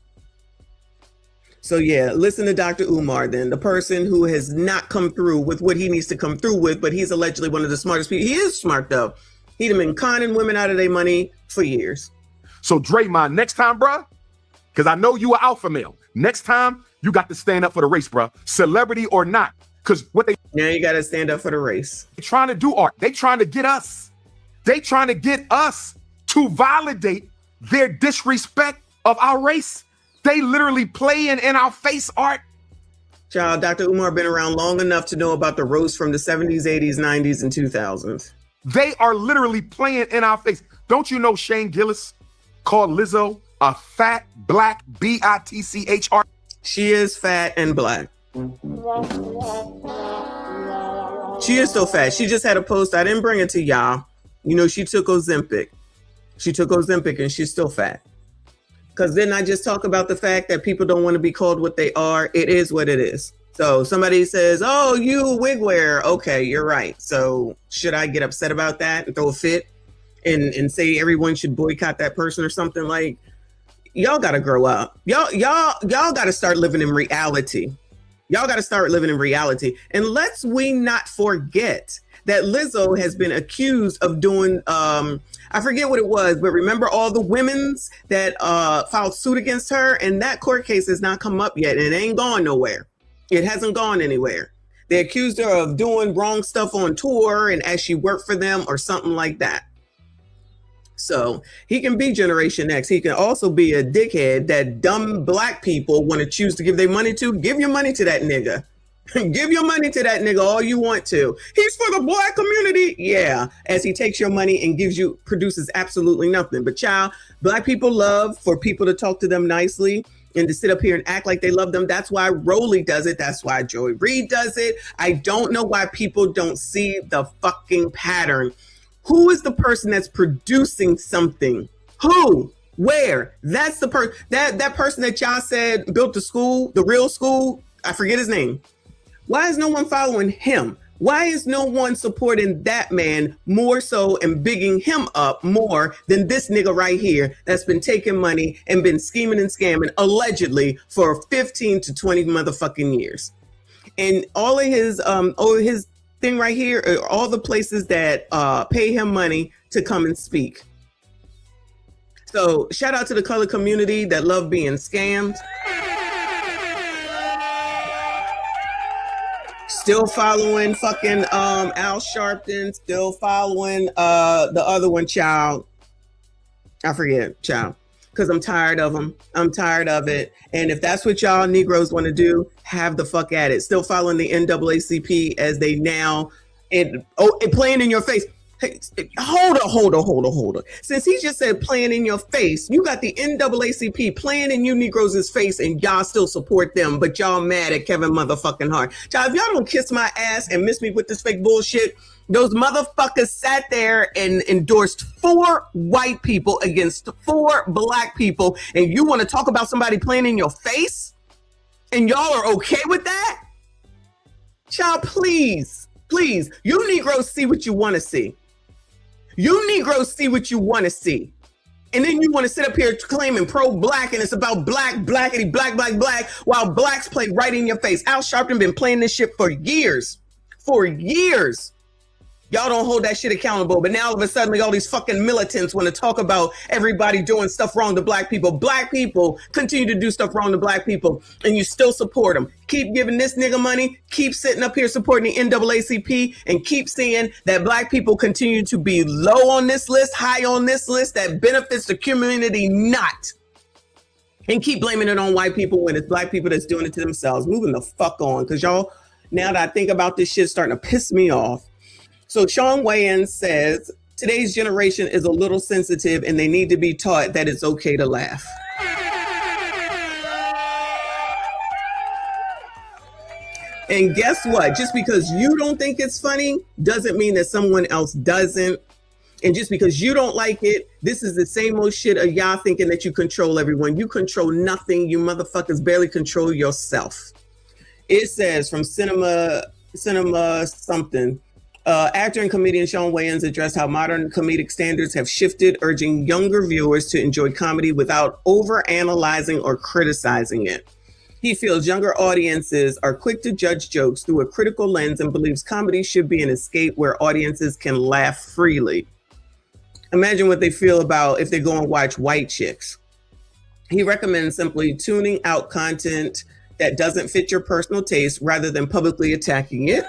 So yeah, listen to Dr. Umar then, the person who has not come through with what he needs to come through with, but he's allegedly one of the smartest people. He is smart though. He'd have been conning women out of their money for years. So Draymond, next time, bruh, because I know you are alpha male. Next time, you got to stand up for the race, bruh. Celebrity or not. Because what they... Now you got to stand up for the race. They trying to do, Art. They trying to get us. They trying to get us to validate their disrespect of our race. They literally playing in our face, Art. Child, Dr. Umar been around long enough to know about the roast from the 70s, 80s, 90s, and 2000s. They are literally playing in our face. Don't you know Shane Gillis called Lizzo a fat black bitchr? She is fat and black. She is still fat. She just had a post. I didn't bring it to y'all. You know, she took Ozempic. She took Ozempic and she's still fat. Because then I just talk about the fact that people don't want to be called what they are. It is what it is. So somebody says, "Oh, you wig wear." Okay, you're right. So should I get upset about that and throw a fit and say everyone should boycott that person or something? Like, y'all got to grow up. Y'all got to start living in reality. Y'all got to start living in reality. And let's we not forget that Lizzo has been accused of doing, I forget what it was, but remember all the women's that filed suit against her? And that court case has not come up yet. And it ain't gone nowhere. It hasn't gone anywhere. They accused her of doing wrong stuff on tour and as she worked for them or something like that. So he can be Generation X. He can also be a dickhead that dumb black people want to choose to give their money to. Give your money to that nigga. Give your money to that nigga all you want to. He's for the black community. Yeah, as he takes your money and produces absolutely nothing. But child, black people love for people to talk to them nicely and to sit up here and act like they love them. That's why Rolly does it. That's why Joy Reid does it. I don't know why people don't see the fucking pattern. Who is the person that's producing something? Who? Where? That's the person. That person that y'all said built the school, the real school. I forget his name. Why is no one following him? Why is no one supporting that man more so and bigging him up more than this nigga right here that's been taking money and been scheming and scamming allegedly for 15 to 20 motherfucking years? And all of his thing right here are all the places that pay him money to come and speak. So shout out to the color community that love being scammed. Still following fucking Al Sharpton. Still following the other one, child. I forget, child. Because I'm tired of them. I'm tired of it. And if that's what y'all Negroes want to do, have the fuck at it. Still following the NAACP as they now playing in your face. Hey, hold on. Since he just said playing in your face, you got the NAACP playing in you Negroes' face and y'all still support them, but y'all mad at Kevin motherfucking Hart. Child, if y'all don't kiss my ass and miss me with this fake bullshit, those motherfuckers sat there and endorsed 4 white people against 4 black people, and you want to talk about somebody playing in your face? And y'all are okay with that? Child, please, you Negroes see what you want to see. You Negroes see what you want to see. And then you want to sit up here claiming pro-black and it's about blackity, black, while blacks play right in your face. Al Sharpton been playing this shit for years. Y'all don't hold that shit accountable, but now all of a sudden all these fucking militants want to talk about everybody doing stuff wrong to black people. Black people continue to do stuff wrong to black people, and you still support them. Keep giving this nigga money, keep sitting up here supporting the NAACP, and keep seeing that black people continue to be low on this list, high on this list that benefits the community not. And keep blaming it on white people when it's black people that's doing it to themselves. Moving the fuck on, because y'all, now that I think about this shit, starting to piss me off. So Sean Wayans says, today's generation is a little sensitive and they need to be taught that it's okay to laugh. And guess what? Just because you don't think it's funny doesn't mean that someone else doesn't. And just because you don't like it, this is the same old shit of y'all thinking that you control everyone. You control nothing. You motherfuckers barely control yourself. It says from cinema something. Actor and comedian Sean Wayans addressed how modern comedic standards have shifted, urging younger viewers to enjoy comedy without overanalyzing or criticizing it. He feels younger audiences are quick to judge jokes through a critical lens and believes comedy should be an escape where audiences can laugh freely. Imagine what they feel about if they go and watch White Chicks. He recommends simply tuning out content that doesn't fit your personal taste rather than publicly attacking it.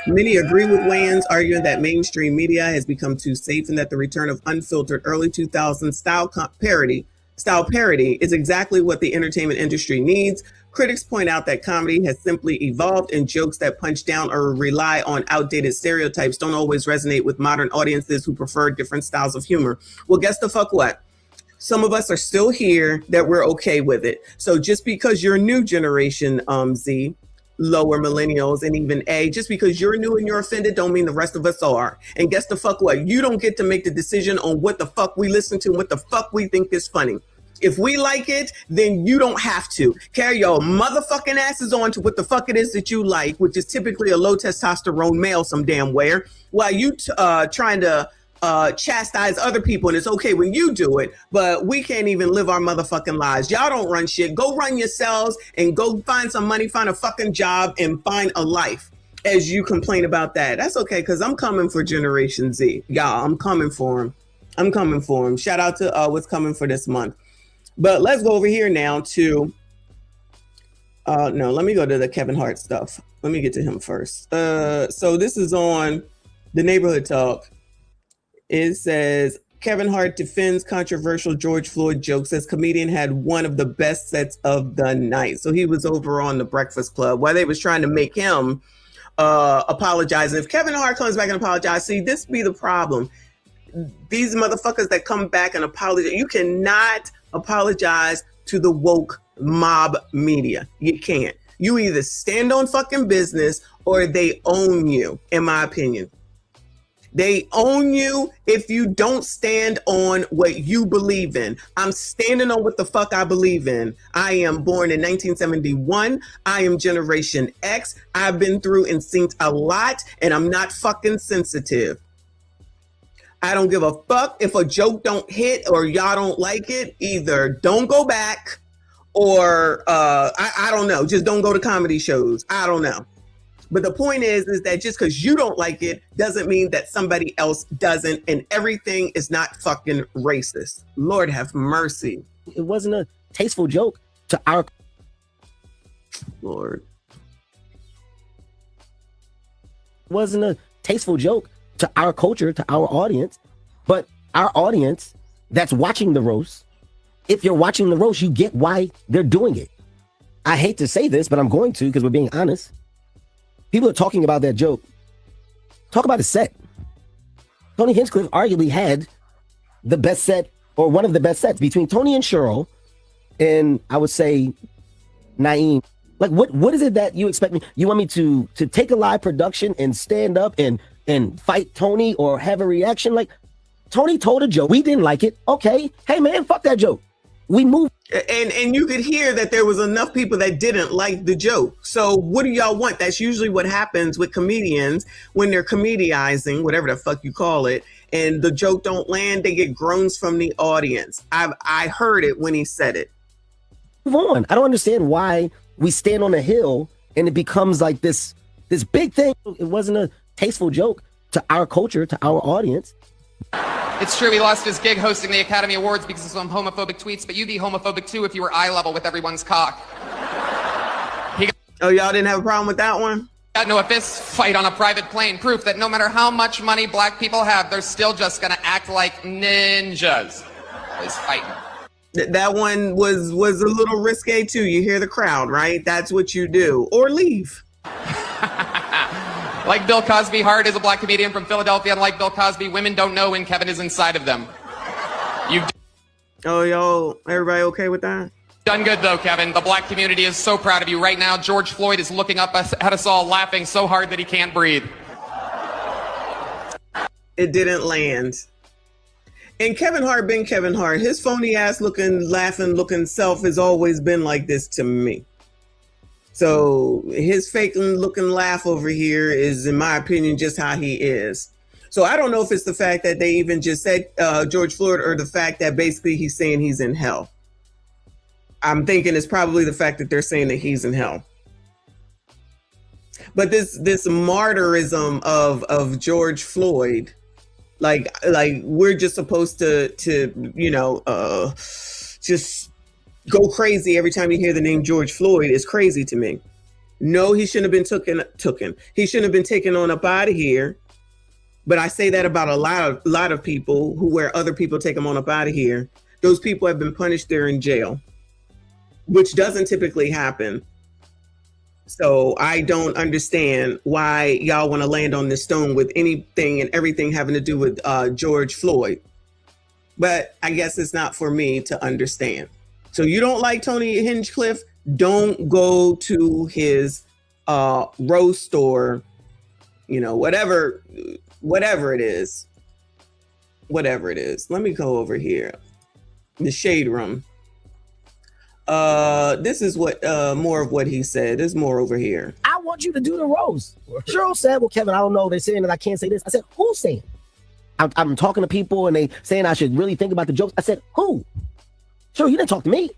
Many agree with Wayans, arguing that mainstream media has become too safe and that the return of unfiltered early 2000s style parody is exactly what the entertainment industry needs. Critics point out that comedy has simply evolved and jokes that punch down or rely on outdated stereotypes don't always resonate with modern audiences who prefer different styles of humor. Well, guess the fuck what? Some of us are still here that we're okay with it. So just because you're new generation Z, lower millennials, and even A, just because you're new and you're offended don't mean the rest of us are. And guess the fuck what? You don't get to make the decision on what the fuck we listen to and what the fuck we think is funny. If we like it, then you don't have to. Carry your motherfucking asses on to what the fuck it is that you like, which is typically a low testosterone male some damn where, while you trying to chastise other people, and it's okay when you do it, but we can't even live our motherfucking lives. Y'all don't run shit. Go run yourselves and go find some money, find a fucking job, and find a life. As you complain about that, that's okay, because I'm coming for Generation Z. Y'all, I'm coming for him. Shout out to what's coming for this month. But let's go over here now to no, let me go to the Kevin Hart stuff. Let me get to him first. So this is on the Neighborhood Talk. It says, Kevin Hart defends controversial George Floyd jokes as comedian had one of the best sets of the night. So he was over on the Breakfast Club while they was trying to make him apologize. And if Kevin Hart comes back and apologizes, see, this be the problem. These motherfuckers that come back and apologize, you cannot apologize to the woke mob media. You can't. You either stand on fucking business or they own you, in my opinion. They own you if you don't stand on what you believe in. I'm standing on what the fuck I believe in. I am born in 1971. I am Generation X. I've been through and seen a lot, and I'm not fucking sensitive. I don't give a fuck if a joke don't hit or y'all don't like it. Either don't go back or I don't know. Just don't go to comedy shows. I don't know. But the point is that just because you don't like it doesn't mean that somebody else doesn't, and everything is not fucking racist. Lord have mercy. It wasn't a tasteful joke. to our Lord. wasn't a tasteful joke to our culture, to our audience, but our audience that's watching the roast, if you're watching the roast, you get why they're doing it. I hate to say this, but I'm going to because we're being honest. People are talking about that joke. Talk about a set. Tony Hinchcliffe arguably had the best set, or one of the best sets, between Tony and Cheryl, and I would say Naeem. Like, what is it that you expect me? You want me to take a live production and stand up and fight Tony or have a reaction? Like, Tony told a joke. We didn't like it. Okay. Hey, man, fuck that joke. We moved. And you could hear that there was enough people that didn't like the joke. So what do y'all want? That's usually what happens with comedians when they're comediizing, whatever the fuck you call it, and the joke don't land, they get groans from the audience. I heard it when he said it. Move on. I don't understand why we stand on a hill and it becomes like this big thing. It wasn't a tasteful joke to our culture, to our audience. It's true he lost his gig hosting the Academy Awards because of some homophobic tweets, but you'd be homophobic too if you were eye level with everyone's cock. Oh, y'all didn't have a problem with that one? Got into a fist fight on a private plane. Proof that no matter how much money black people have, they're still just gonna act like ninjas. Is fighting. That one was a little risque too. You hear the crowd, right? That's what you do. Or leave. Like Bill Cosby, Hart is a black comedian from Philadelphia, and like Bill Cosby, women don't know when Kevin is inside of them. You've Oh, y'all, everybody okay with that? done good though, Kevin. The black community is so proud of you. Right now, George Floyd is looking up at us all, laughing so hard that he can't breathe. It didn't land. And Kevin Hart being Kevin Hart, his phony ass looking, laughing looking self has always been like this to me. So his fake looking laugh over here is, in my opinion, just how he is. So I don't know if it's the fact that they even just said George Floyd, or the fact that basically he's saying he's in hell. I'm thinking it's probably the fact that they're saying that he's in hell. But this martyrism of George Floyd, like we're just supposed to just go crazy every time you hear the name George Floyd is crazy to me. No, he shouldn't have been taken. He shouldn't have been taken on up out of here. But I say that about a lot of people where other people take them on up out of here. Those people have been punished. They're in jail, which doesn't typically happen. So I don't understand why y'all want to land on this stone with anything and everything having to do with George Floyd. But I guess it's not for me to understand. So you don't like Tony Hinchcliffe? Don't go to his roast or, whatever it is. Whatever it is. Let me go over here. The Shade Room. This is what more of what he said. There's more over here. I want you to do the roast. Cheryl said, well, Kevin, I don't know. They're saying that I can't say this. I said, who's saying? I'm talking to people and they saying I should really think about the jokes. I said, who? Sure, you didn't talk to me.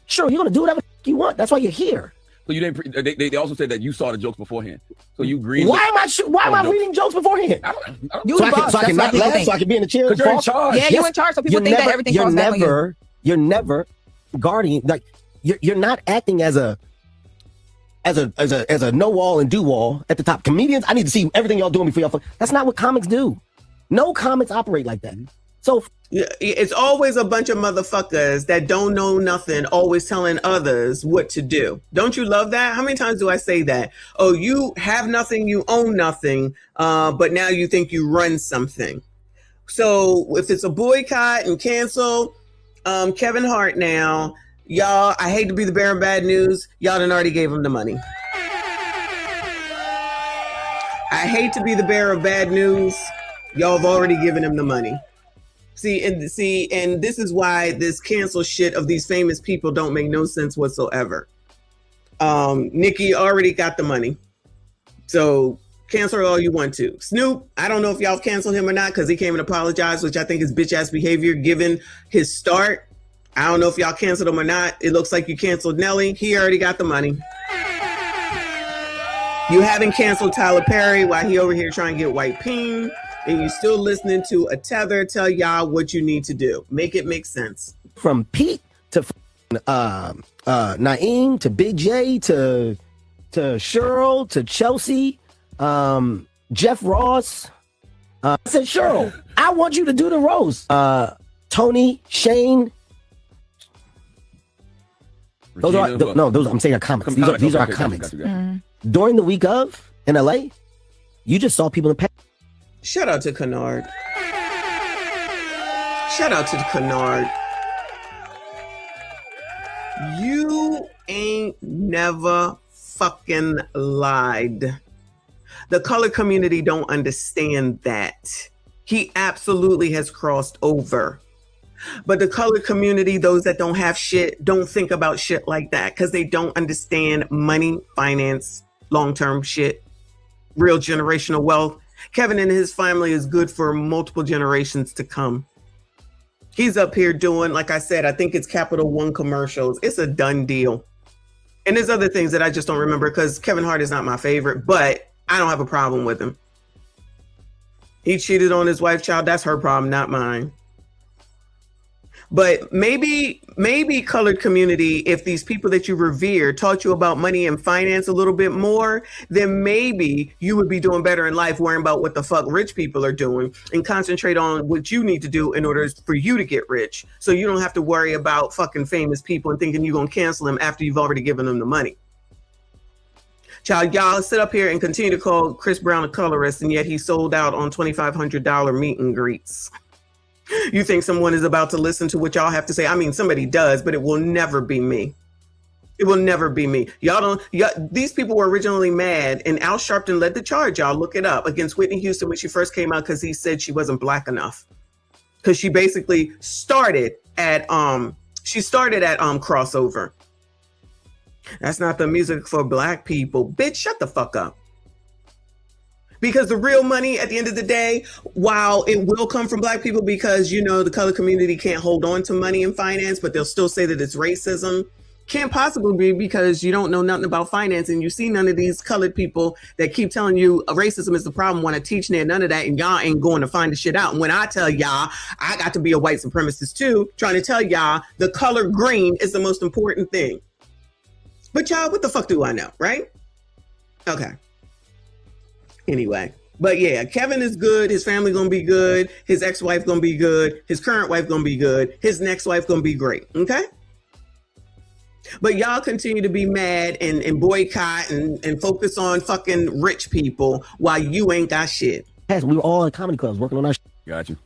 Sure, you're going to do whatever you want. That's why you're here. So you didn't. They also said that you saw the jokes beforehand. So you agreed. Why am I reading jokes beforehand? You so the boss. I can not laugh. So I can be in the chair. Because you're in charge. Yeah, you're in charge. So people think that everything falls back on you. You're never guarding. Like you're not acting as a know all and do all at the top. Comedians, I need to see everything y'all doing before y'all. That's not what comics do. No comics operate like that. So it's always a bunch of motherfuckers that don't know nothing, always telling others what to do. Don't you love that? How many times do I say that? Oh, you have nothing, you own nothing, but now you think you run something. So if it's a boycott and cancel Kevin Hart now, y'all, I hate to be the bearer of bad news, y'all done already gave him the money. I hate to be the bearer of bad news, y'all have already given him the money. See, and this is why this cancel shit of these famous people don't make no sense whatsoever. Nikki already got the money. So cancel all you want to. Snoop, I don't know if y'all canceled him or not because he came and apologized, which I think is bitch ass behavior given his start. I don't know if y'all canceled him or not. It looks like you canceled Nelly. He already got the money. You haven't canceled Tyler Perry while he over here trying to get white peen. And you're still listening to a tether tell y'all what you need to do. Make it make sense. From Pete to Naeem to Big J to Cheryl to Chelsea, Jeff Ross. I said, Cheryl, I want you to do the roast. Tony, Shane. Those are those. I'm saying are comics. These are comics. During the week of in LA, you just saw people in the Shout out to Kennard. Shout out to Kennard. You ain't never fucking lied. The color community don't understand that. He absolutely has crossed over. But the color community, those that don't have shit, don't think about shit like that because they don't understand money, finance, long-term shit, real generational wealth. Kevin and his family is good for multiple generations to come. He's up here doing, like I said, I think it's Capital One commercials. It's a done deal. And there's other things that I just don't remember because Kevin Hart is not my favorite, but I don't have a problem with him. He cheated on his wife, child. That's her problem, not mine. But maybe colored community, if these people that you revere taught you about money and finance a little bit more, then maybe you would be doing better in life, worrying about what the fuck rich people are doing and concentrate on what you need to do in order for you to get rich. So you don't have to worry about fucking famous people and thinking you're going to cancel them after you've already given them the money. Child, y'all sit up here and continue to call Chris Brown a colorist, and yet he sold out on $2,500 meet and greets. You think someone is about to listen to what y'all have to say? I mean, somebody does, but it will never be me. It will never be me. These people were originally mad, and Al Sharpton led the charge, y'all look it up, against Whitney Houston when she first came out because he said she wasn't black enough. Because she basically started at crossover. That's not the music for black people. Bitch, shut the fuck up. Because the real money at the end of the day, while it will come from black people because, you know, the color community can't hold on to money and finance, but they'll still say that it's racism, can't possibly be because you don't know nothing about finance and you see none of these colored people that keep telling you racism is the problem, want to teach none of that, and y'all ain't going to find the shit out. And when I tell y'all, I got to be a white supremacist too, trying to tell y'all the color green is the most important thing. But y'all, what the fuck do I know, right? Okay. Anyway, but yeah, Kevin is good. His family gonna be good. His ex-wife gonna be good. His current wife gonna be good. His next wife gonna be great. Okay. But y'all continue to be mad and boycott and focus on fucking rich people while you ain't got shit. We were all in comedy clubs working on our shit. Got you.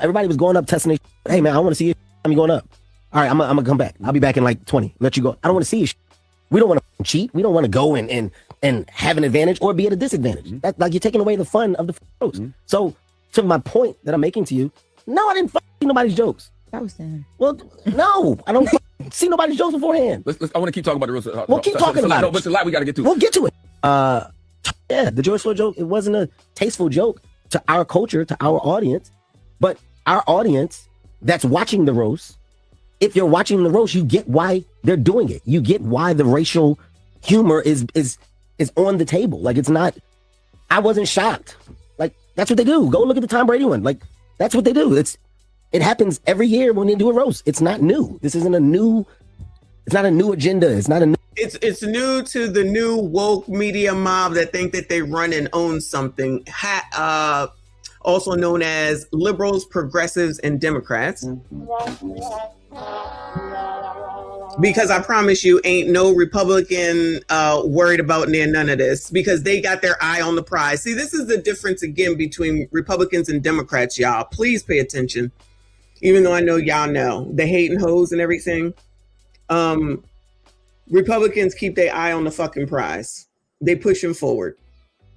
Everybody was going up testing it. Hey man, I want to see you. I'm going up. All right, I'm gonna come back. I'll be back in like 20. Let you go. I don't want to see you. We don't want to cheat. We don't want to go and have an advantage or be at a disadvantage. Mm-hmm. That's like you're taking away the fun of the roast. Mm-hmm. So to my point that I'm making to you, no, I didn't see nobody's jokes. I was saying. Well, no, I don't see nobody's jokes beforehand. I want to keep talking about the roast. We'll keep talking about it. No, but it's a lot we got to get to. We'll get to it. Yeah, the George Floyd joke, it wasn't a tasteful joke to our culture, to our audience, but our audience that's watching the roast, if you're watching the roast, you get why they're doing it. You get why the racial humor is on the table. Like, it's not, I wasn't shocked. Like, that's what they do. Go look at the Tom Brady one. Like, that's what they do. It happens every year when they do a roast. It's not new. This isn't it's not a new agenda. It's not a new. It's new to the new woke media mob that think that they run and own something. Also known as liberals, progressives, and Democrats. Because I promise you, ain't no Republican worried about none of this because they got their eye on the prize. See, this is the difference again between Republicans and Democrats, y'all. Please pay attention. Even though I know y'all know the hate and hoes and everything. Republicans keep their eye on the fucking prize. They pushing forward.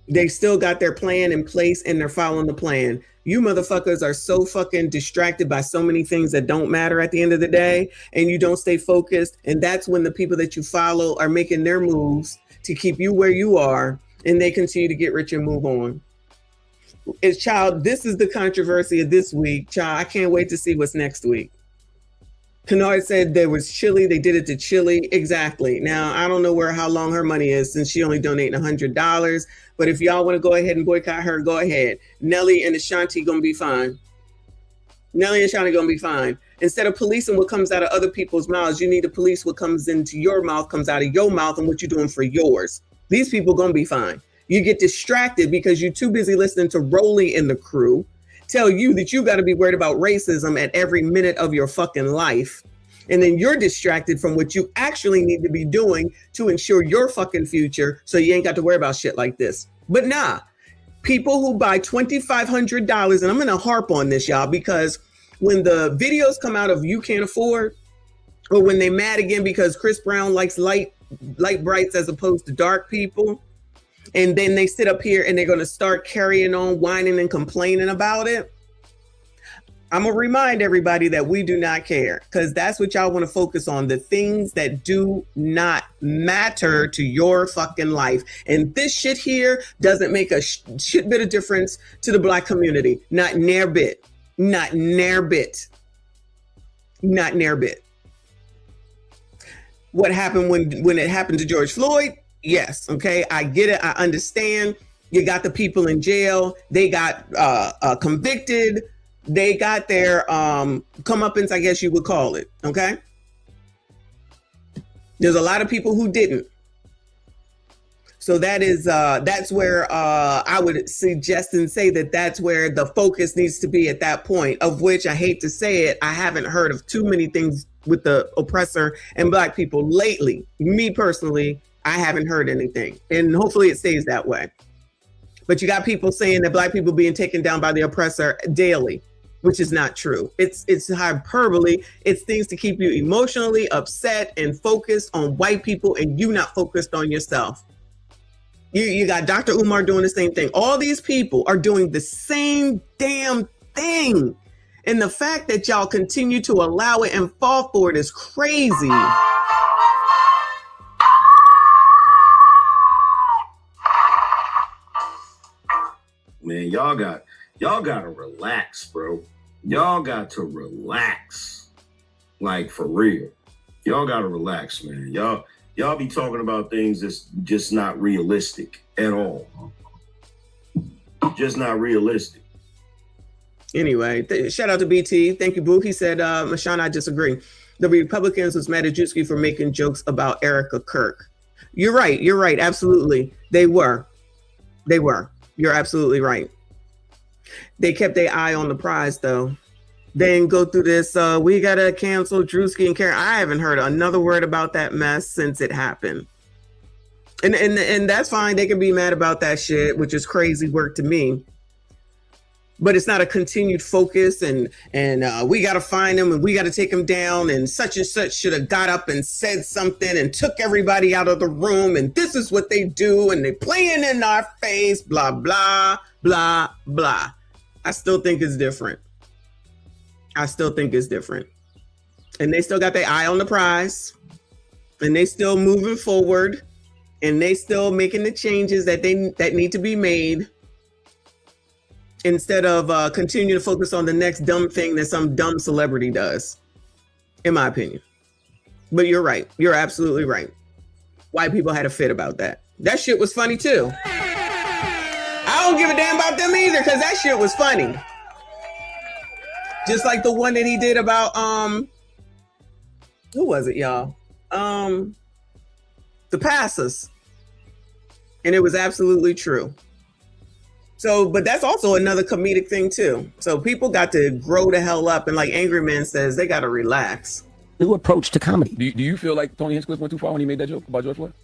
They still got their plan in place and they're following the plan. You motherfuckers are so fucking distracted by so many things that don't matter at the end of the day, and you don't stay focused. And that's when the people that you follow are making their moves to keep you where you are, and they continue to get rich and move on. This is the controversy of this week. Child, I can't wait to see what's next week. Kennard said there was Chile. They did it to Chile. Exactly. Now, I don't know how long her money is since she only donating $100. But if y'all want to go ahead and boycott her, go ahead. Nelly and Ashanti going to be fine. Nelly and Ashanti going to be fine. Instead of policing what comes out of other people's mouths, you need to police what comes into your mouth, comes out of your mouth, and what you're doing for yours. These people gonna be fine. You get distracted because you're too busy listening to Rolly and the crew tell you that you got to be worried about racism at every minute of your fucking life. And then you're distracted from what you actually need to be doing to ensure your fucking future, so you ain't got to worry about shit like this. But nah, people who buy $2,500, and I'm going to harp on this, y'all, because when the videos come out of you can't afford, or when they mad again because Chris Brown likes light brights as opposed to dark people, and then they sit up here and they're going to start carrying on whining and complaining about it, I'm going to remind everybody that we do not care, because that's what y'all want to focus on, the things that do not matter to your fucking life. And this shit here doesn't make a shit bit of difference to the Black community. Not near bit. Not near bit. Not near bit. What happened when it happened to George Floyd? Yes, okay, I get it. I understand. You got the people in jail. They got convicted. They got their comeuppance, I guess you would call it, okay? There's a lot of people who didn't. So that's where I would suggest and say that that's where the focus needs to be at that point, of which I hate to say it, I haven't heard of too many things with the oppressor and Black people lately. Me personally, I haven't heard anything, and hopefully it stays that way. But you got people saying that Black people being taken down by the oppressor daily, which is not true. It's hyperbole. It's things to keep you emotionally upset and focused on white people, and you not focused on yourself. You got Dr. Umar doing the same thing. All these people are doing the same damn thing. And the fact that y'all continue to allow it and fall for it is crazy. Man, y'all gotta relax, bro. Y'all got to relax. Like, for real. Y'all gotta relax, man. Y'all be talking about things that's just not realistic at all. Just not realistic. Anyway, shout out to BT. Thank you, Boo. He said, Mashawn, I disagree. The Republicans was mad at Juski for making jokes about Erica Kirk. You're right. Absolutely. They were. You're absolutely right. They kept their eye on the prize, though. They didn't go through this, we got to cancel Drewski and Karen. I haven't heard another word about that mess since it happened. And that's fine. They can be mad about that shit, which is crazy work to me. But it's not a continued focus and we got to find them and we got to take them down, and such should have got up and said something and took everybody out of the room, and this is what they do and they playing in our face, blah, blah, blah, blah. I still think it's different. And they still got their eye on the prize, and they still moving forward, and they still making the changes that need to be made, instead of continue to focus on the next dumb thing that some dumb celebrity does, in my opinion. But you're right. You're absolutely right. White people had a fit about that. That shit was funny too. I don't give a damn about them either, because that shit was funny. Just like the one that he did about, who was it, y'all? The Passers. And it was absolutely true. So, but that's also another comedic thing too. So people got to grow the hell up, and like Angry Man says, they got to relax. New approach to comedy. Do you feel like Tony Hinchcliffe went too far when he made that joke about George Floyd?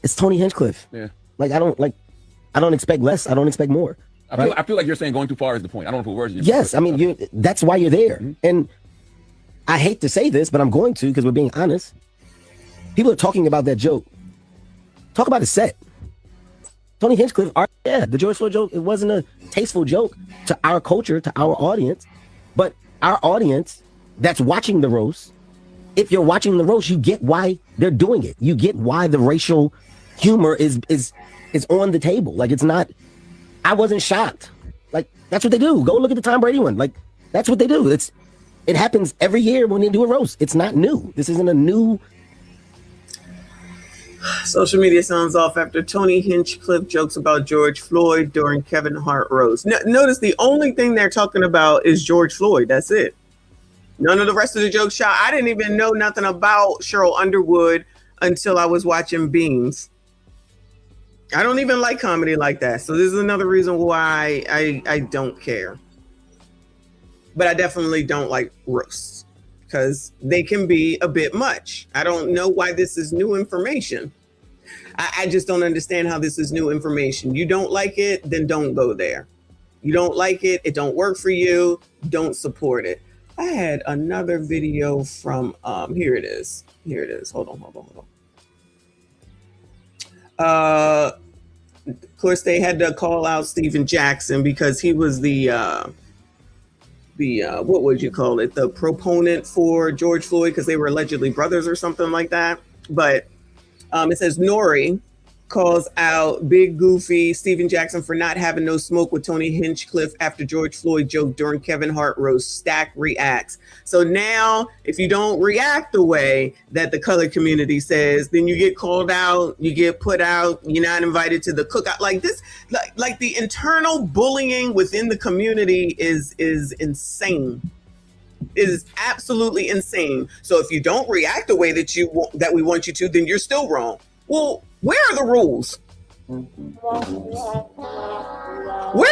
It's Tony Hinchcliffe. Yeah. Like, I don't expect less. I don't expect more. I feel like you're saying going too far is the point. I don't know if it words. Yes, I mean, that's why you're there. Mm-hmm. And I hate to say this, but I'm going to, because we're being honest. People are talking about that joke. Talk about a set. Tony Hinchcliffe, the George Floyd joke, it wasn't a tasteful joke to our culture, to our audience. But our audience that's watching the roast, if you're watching the roast, you get why they're doing it. You get why the racial humor is on the table. Like, it's not, I wasn't shocked. Like, that's what they do. Go look at the Tom Brady one. Like, that's what they do. It happens every year when they do a roast. It's not new. This isn't a new. Social media sounds off after Tony Hinchcliffe jokes about George Floyd during Kevin Hart roast. Notice the only thing they're talking about is George Floyd. That's it. None of the rest of the jokes shot. I didn't even know nothing about Cheryl Underwood until I was watching Beans. I don't even like comedy like that. So this is another reason why I don't care. But I definitely don't like roasts because they can be a bit much. I don't know why this is new information. I just don't understand how this is new information. You don't like it, then don't go there. You don't like it, it don't work for you, don't support it. I had another video from, here it is. Here it is. Hold on. Of course, they had to call out Stephen Jackson because he was the what would you call it? The proponent for George Floyd because they were allegedly brothers or something like that. But it says Nori calls out Big Goofy Stephen Jackson for not having no smoke with Tony Hinchcliffe after George Floyd joke during Kevin Hart roast. Stack reacts. So now if you don't react the way that the color community says, then you get called out, you get put out, you're not invited to the cookout. Like this, like the internal bullying within the community is insane. It is absolutely insane. So if you don't react the way that we want you to, then you're still wrong. Well, where are the rules? Where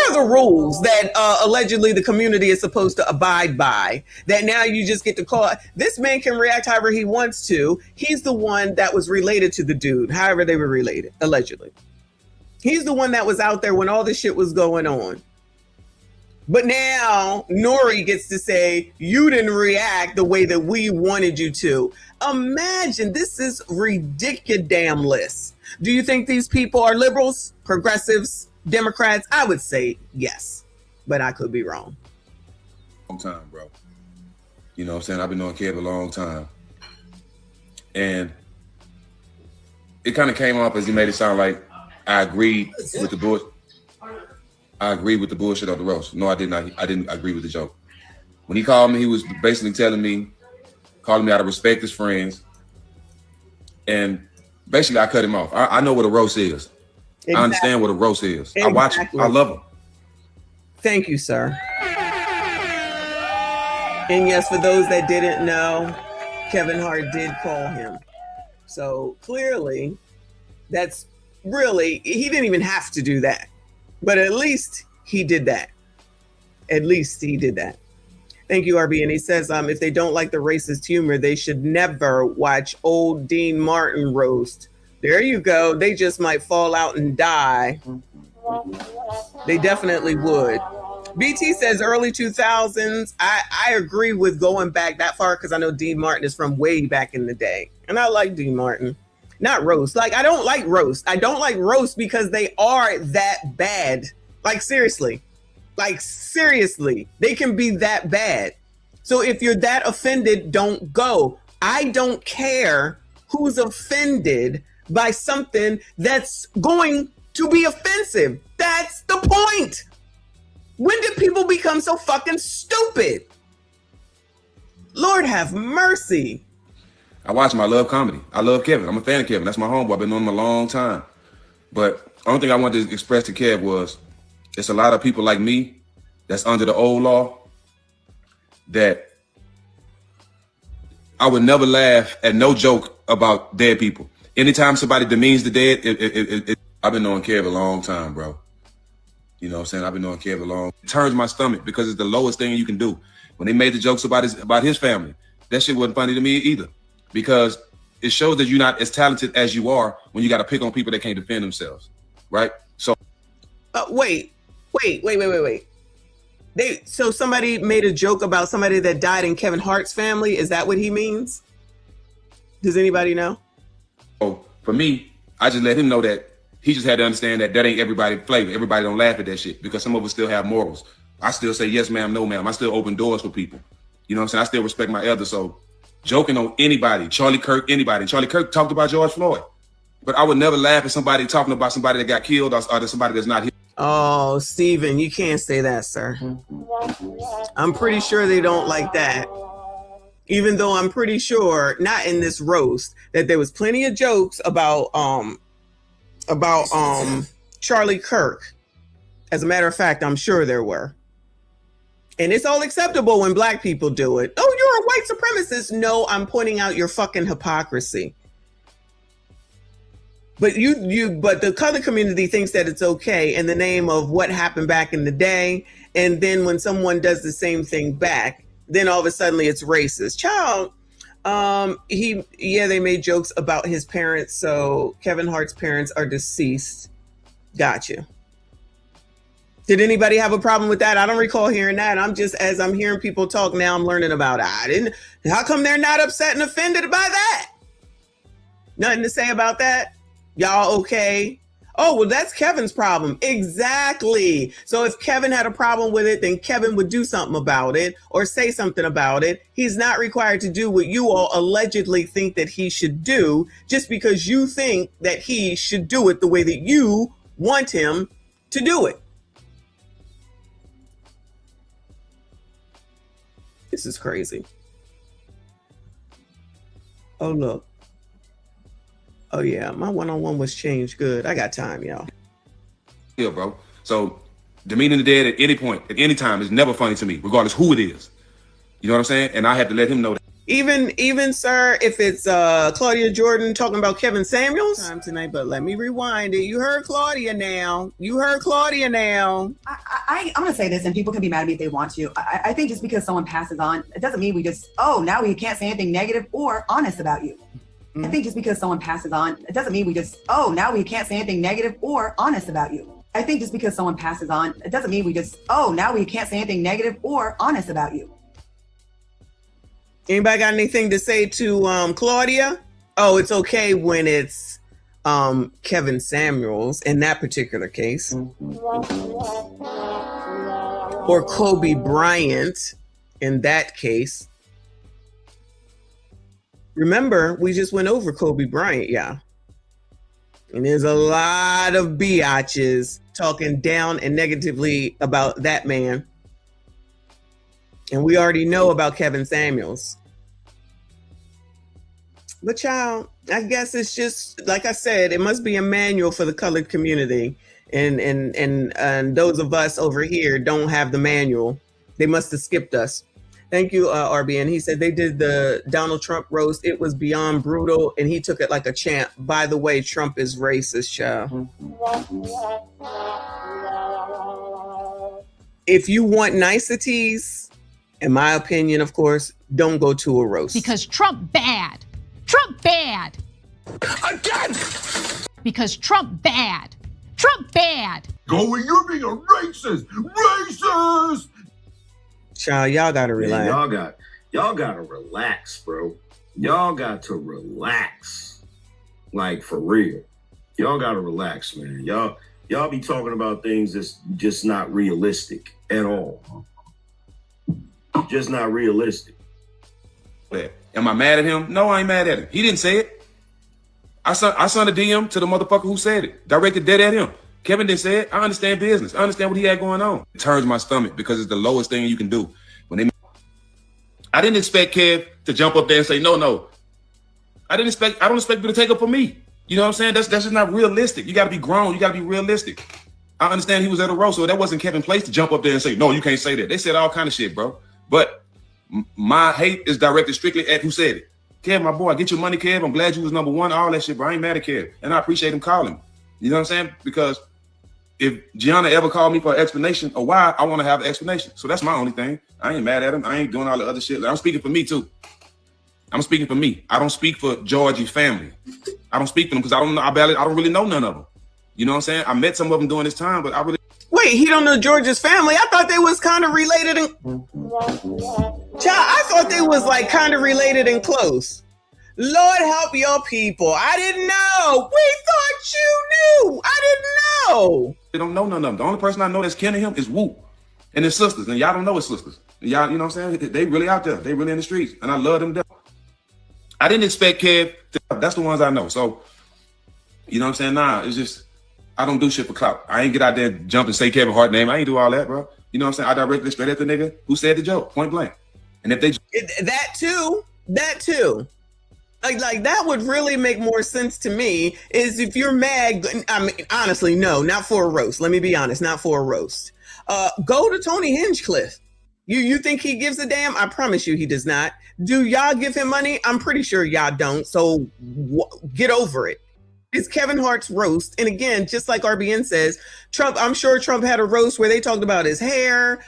are the rules that allegedly the community is supposed to abide by? That now you just get to call. This man can react however he wants to. He's the one that was related to the dude, however they were related, allegedly. He's the one that was out there when all this shit was going on. But now Nori gets to say, you didn't react the way that we wanted you to. Imagine, this is ridiculous. Do you think these people are liberals, progressives, Democrats? I would say yes, but I could be wrong. Long time, bro. You know what I'm saying? I've been knowing Kev a long time. And it kind of came off as he made it sound like I agreed with the bullshit. I agreed with the bullshit of the roast. No, I did not. I didn't agree with the joke. When he called me, he was basically telling me, calling me out of respect as friends. And basically, I cut him off. I know what a roast is. Exactly. I understand what a roast is. Exactly. I watch it. I love him. Thank you, sir. And yes, for those that didn't know, Kevin Hart did call him. So clearly, that's really, he didn't even have to do that. But at least he did that. At least he did that. Thank you, RB. And he says, if they don't like the racist humor, they should never watch old Dean Martin roast. There you go. They just might fall out and die. They definitely would. BT says early 2000s. I agree with going back that far because I know Dean Martin is from way back in the day. And I like Dean Martin. Not roast. Like, I don't like roast. I don't like roast because they are that bad. Like, seriously. Like, seriously. They can be that bad. So if you're that offended, don't go. I don't care who's offended by something that's going to be offensive. That's the point. When did people become so fucking stupid? Lord have mercy. I watch him. I love comedy. I love Kevin. I'm a fan of Kevin. That's my homeboy. I've been knowing him a long time. But the only thing I wanted to express to Kev was it's a lot of people like me that's under the old law that I would never laugh at no joke about dead people. Anytime somebody demeans the dead, I've been knowing Kev a long time, bro. You know what I'm saying? I've been knowing Kev a long time. It turns my stomach because it's the lowest thing you can do. When they made the jokes about his family, that shit wasn't funny to me either. Because it shows that you're not as talented as you are when you got to pick on people that can't defend themselves, right? So, wait. So somebody made a joke about somebody that died in Kevin Hart's family. Is that what he means? Does anybody know? So for me, I just let him know that he just had to understand that ain't everybody's flavor. Everybody don't laugh at that shit because some of us still have morals. I still say yes, ma'am, no, ma'am. I still open doors for people. You know what I'm saying? I still respect my elders. So joking on anybody, Charlie Kirk, anybody. Charlie Kirk talked about George Floyd, but I would never laugh at somebody talking about somebody that got killed or somebody that's not here. Oh, Steven, you can't say that, sir. I'm pretty sure they don't like that. Even though I'm pretty sure, not in this roast, that there was plenty of jokes about Charlie Kirk. As a matter of fact, I'm sure there were. And it's all acceptable when black people do it. Oh, you're a white supremacist. No, I'm pointing out your fucking hypocrisy. But but the color community thinks that it's okay in the name of what happened back in the day. And then when someone does the same thing back, then all of a sudden it's racist. Child, they made jokes about his parents. So Kevin Hart's parents are deceased. Gotcha. Did anybody have a problem with that? I don't recall hearing that. I'm just, as I'm hearing people talk now, I'm learning about it. How come they're not upset and offended by that? Nothing to say about that? Y'all okay? Oh, well, that's Kevin's problem. Exactly. So if Kevin had a problem with it, then Kevin would do something about it or say something about it. He's not required to do what you all allegedly think that he should do just because you think that he should do it the way that you want him to do it. This is crazy. Oh, look. Oh, yeah. My one-on-one was changed. Good. I got time, y'all. Yeah, bro. So demeaning the dead at any point, at any time is never funny to me, regardless who it is. You know what I'm saying? And I have to let him know that. Even, sir, if it's Claudia Jordan talking about Kevin Samuels time tonight, but let me rewind it. You heard Claudia now. I'm going to say this, and people can be mad at me if they want to. I think just because someone passes on, it doesn't mean we just, now we can't say anything negative or honest about you. I think just because someone passes on, it doesn't mean we just, now we can't say anything negative or honest about you. I think just because someone passes on, it doesn't mean we just, now we can't say anything negative or honest about you. Anybody got anything to say to Claudia? Oh, it's okay when it's Kevin Samuels in that particular case. Or Kobe Bryant in that case. Remember, we just went over Kobe Bryant, yeah. And there's a lot of biatches talking down and negatively about that man. And we already know about Kevin Samuels. But y'all, I guess it's just, like I said, it must be a manual for the colored community. And those of us over here don't have the manual. They must have skipped us. Thank you, RBN. He said they did the Donald Trump roast. It was beyond brutal, and he took it like a champ. By the way, Trump is racist, child. If you want niceties, in my opinion, of course, don't go to a roast. Because Trump bad. Trump bad. Again! Because Trump bad. Trump bad. Going, you're being a racist! Racist! Child, y'all gotta relax. Man, y'all gotta relax, bro. Y'all got to relax. Like, for real. Y'all gotta relax, man. Y'all be talking about things that's just not realistic at all. Just not realistic. Am I mad at him? No, I ain't mad at him. He didn't say it. I sent a DM to the motherfucker who said it. Directed dead at him. Kevin didn't say it. I understand business. I understand what he had going on. It turns my stomach because it's the lowest thing you can do. I didn't expect Kev to jump up there and say, no. I don't expect you to take up for me. You know what I'm saying? That's just not realistic. You got to be grown. You got to be realistic. I understand he was at a roast, so that wasn't Kevin's place to jump up there and say, no, you can't say that. They said all kind of shit, bro. But my hate is directed strictly at who said it. Kev, my boy, get your money, Kev. I'm glad you was number one. All that shit, bro. I ain't mad at Kev. And I appreciate him calling. You know what I'm saying? Because if Gianna ever called me for an explanation of why, I want to have an explanation. So that's my only thing. I ain't mad at him. I ain't doing all the other shit. I'm speaking for me too. I'm speaking for me. I don't speak for Georgie's family. I don't speak for them because I don't really know none of them. You know what I'm saying? I met some of them during this time, but I really. Wait, he don't know George's family? I thought they was kind of related and. Child, I thought they was like kind of related and close. Lord help your people. I didn't know. We thought you knew. I didn't know. They don't know none of them. The only person I know that's kin to him is Woo and his sisters. And y'all don't know his sisters. Y'all, you know what I'm saying? They really out there. They really in the streets. And I love them. I didn't expect Kev to, that's the ones I know. So, you know what I'm saying? Nah, it's just, I don't do shit for clout. I ain't get out there and jump and say Kevin Hart name. I ain't do all that, bro. You know what I'm saying? I directed it straight at the nigga who said the joke, point blank. And if they... That too. Like that would really make more sense to me is if you're mad. I mean, honestly, no, not for a roast. Let me be honest, not for a roast. Go to Tony Hinchcliffe. You think he gives a damn? I promise you he does not. Do y'all give him money? I'm pretty sure y'all don't. So get over it. It's Kevin Hart's roast. And again, just like RBN says, Trump, I'm sure Trump had a roast where they talked about his hair,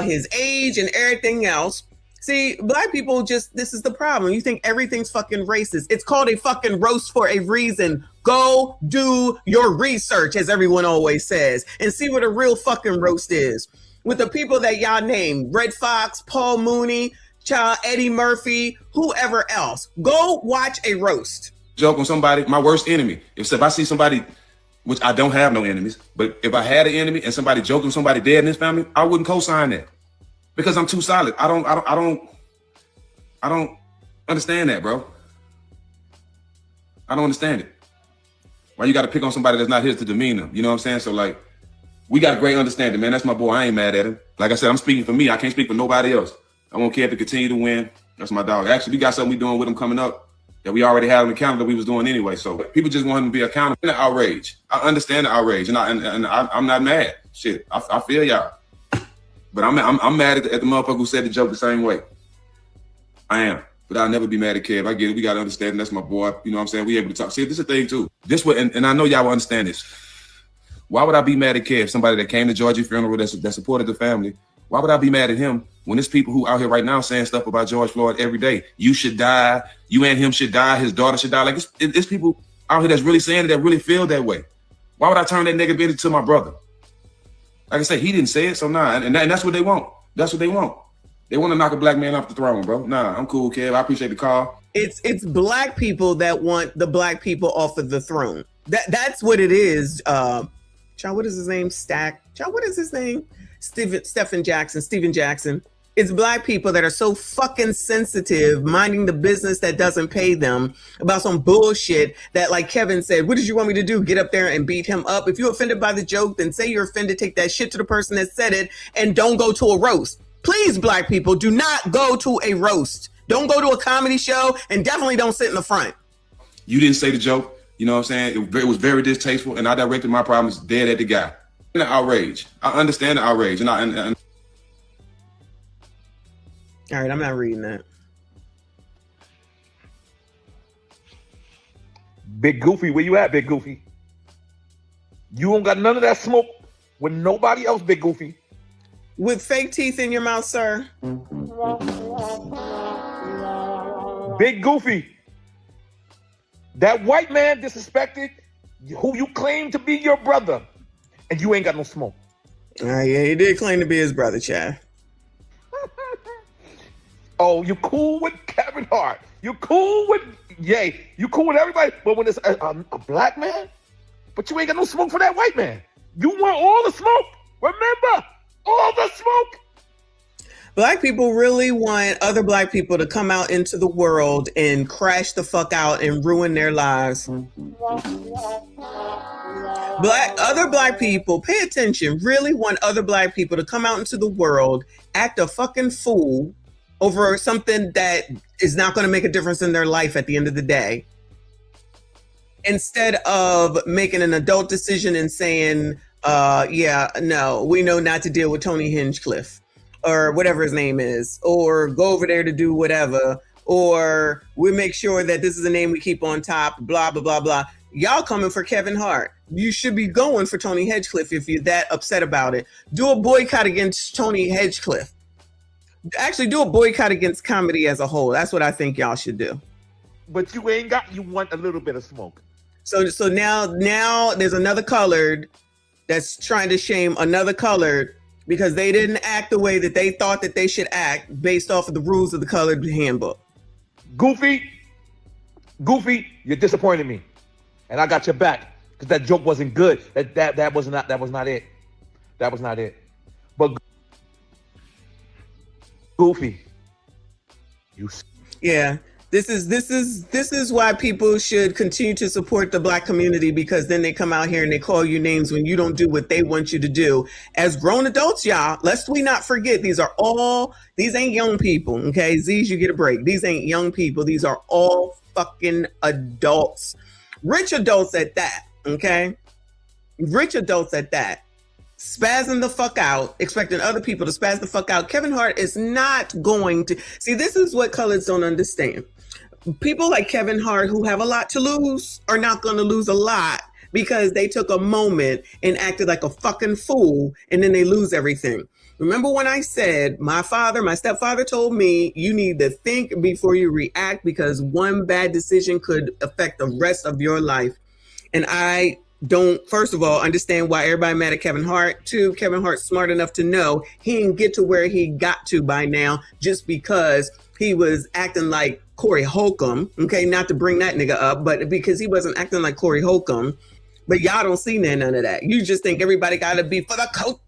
his age, and everything else. See, black people this is the problem. You think everything's fucking racist. It's called a fucking roast for a reason. Go do your research, as everyone always says, and see what a real fucking roast is. With the people that y'all name, Red Fox, Paul Mooney, Eddie Murphy, whoever else. Go watch a roast. Joke on somebody, my worst enemy. If I see somebody, which I don't have no enemies, but if I had an enemy and somebody joking with somebody dead in his family, I wouldn't co-sign that because I'm too solid. I don't understand that, bro. I don't understand it. Why you got to pick on somebody that's not here to demean them? You know what I'm saying? So like, we got a great understanding, man. That's my boy. I ain't mad at him. Like I said, I'm speaking for me. I can't speak for nobody else. I won't care if they continue to win. That's my dog. Actually, we got something we doing with him coming up that we already had on the calendar we was doing anyway. So people just want him to be accountable. The outrage. I understand the outrage, and I'm not mad. Shit, I feel y'all, but I'm mad at the motherfucker who said the joke the same way. I am, but I'll never be mad at Kev. I get it. We got to understand. That's my boy. You know what I'm saying? We able to talk. See, this is a thing too. This way, and I know y'all will understand this. Why would I be mad at Kev? Somebody that came to George's funeral that supported the family. Why would I be mad at him when there's people who out here right now saying stuff about George Floyd every day? You should die. You and him should die. His daughter should die. Like it's people out here that's really saying it, that really feel that way. Why would I turn that negativity to my brother? Like I said, he didn't say it, so nah. And that's what they want. That's what they want. They want to knock a black man off the throne, bro. Nah, I'm cool, Kev. I appreciate the call. It's black people that want the black people off of the throne. That's what it is. Child, what is his name? Child, what is his name? Steven Jackson. It's black people that are so fucking sensitive, minding the business that doesn't pay them about some bullshit that, like Kevin said, what did you want me to do? Get up there and beat him up? If you're offended by the joke, then say you're offended, take that shit to the person that said it, and don't go to a roast. Please, black people, do not go to a roast. Don't go to a comedy show, and definitely don't sit in the front. You didn't say the joke. You know what I'm saying? It was very distasteful, and I directed my problems dead at the guy. And the outrage. I understand the outrage. And all right, I'm not reading that. Big Goofy, where you at, Big Goofy? You don't got none of that smoke with nobody else, Big Goofy. With fake teeth in your mouth, sir. Big Goofy. That white man disrespected who you claim to be your brother, and you ain't got no smoke. Yeah, he did claim to be his brother, Chad. Oh, you cool with Kevin Hart. You cool with Ye. You cool with everybody. But when it's a black man, but you ain't got no smoke for that white man. You want all the smoke. Remember, all the smoke. Black people really want other black people to come out into the world and crash the fuck out and ruin their lives. Other black people, pay attention, really want other black people to come out into the world, act a fucking fool over something that is not going to make a difference in their life at the end of the day. Instead of making an adult decision and saying, yeah, no, we know not to deal with Tony Hinchcliffe or whatever his name is, or go over there to do whatever, or we make sure that this is a name we keep on top, blah, blah, blah, blah. Y'all coming for Kevin Hart. You should be going for Tony Hinchcliffe if you're that upset about it. Do a boycott against Tony Hinchcliffe. Actually, do a boycott against comedy as a whole. That's what I think y'all should do. But you want a little bit of smoke. So now there's another colored that's trying to shame another colored because they didn't act the way that they thought that they should act based off of the rules of the colored handbook. Goofy, you're disappointing me, and I got your back because that joke wasn't good. That was not it. That was not it. But Goofy, yeah. This is why people should continue to support the black community, because then they come out here and they call you names when you don't do what they want you to do. As grown adults, y'all, lest we not forget, these ain't young people, okay? Z's, you get a break. These ain't young people. These are all fucking adults. Rich adults at that, okay? Rich adults at that. spazzing the fuck out, expecting other people to spaz the fuck out. Kevin Hart is not going to see. This is what colors don't understand. People like Kevin Hart who have a lot to lose are not going to lose a lot because they took a moment and acted like a fucking fool, and then they lose everything. Remember when I said my stepfather told me you need to think before you react because one bad decision could affect the rest of your life. And I don't, first of all, understand why everybody mad at Kevin Hart. Two, Kevin Hart's smart enough to know he didn't get to where he got to by now just because he was acting like Corey Holcomb. Okay, not to bring that nigga up, but because he wasn't acting like Corey Holcomb. But y'all don't see none of that. You just think everybody got to be for the culture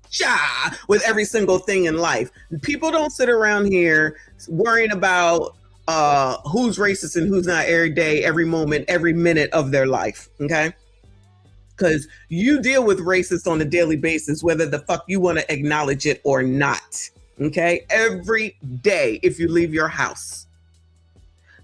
with every single thing in life. People don't sit around here worrying about who's racist and who's not every day, every moment, every minute of their life. Okay. Because you deal with racists on a daily basis, whether the fuck you want to acknowledge it or not. Okay. Every day if you leave your house.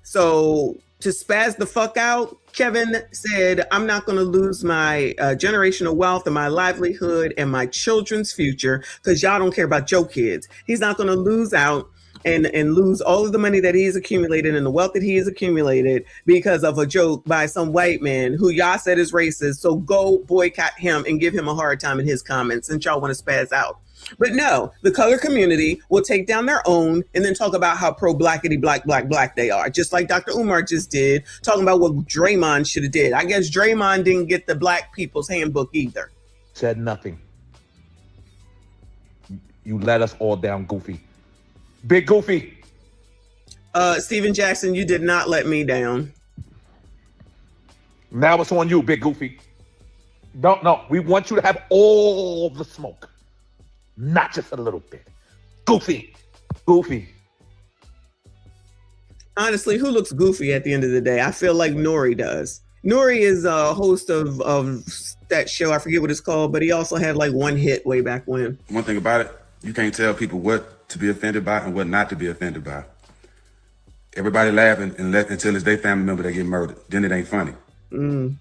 So to spaz the fuck out, Kevin said, I'm not going to lose my generational wealth and my livelihood and my children's future because y'all don't care about your kids. He's not going to lose out and lose all of the money that he's accumulated and the wealth that he has accumulated because of a joke by some white man who y'all said is racist. So go boycott him and give him a hard time in his comments since y'all want to spaz out. But no, the color community will take down their own and then talk about how pro-blackity black they are. Just like Dr. Umar just did, talking about what Draymond should have did. I guess Draymond didn't get the Black People's Handbook either. Said nothing. You let us all down, Goofy. Big Goofy. Steven Jackson, you did not let me down. Now it's on you, Big Goofy. No, we want you to have all the smoke. Not just a little bit. Goofy. Honestly, who looks goofy at the end of the day? I feel like Nori does. Nori is a host of that show. I forget what it's called, but he also had like one hit way back when. One thing about it, you can't tell people what to be offended by and what not to be offended by. Everybody laughing until it's their family member that get murdered. Then it ain't funny. Then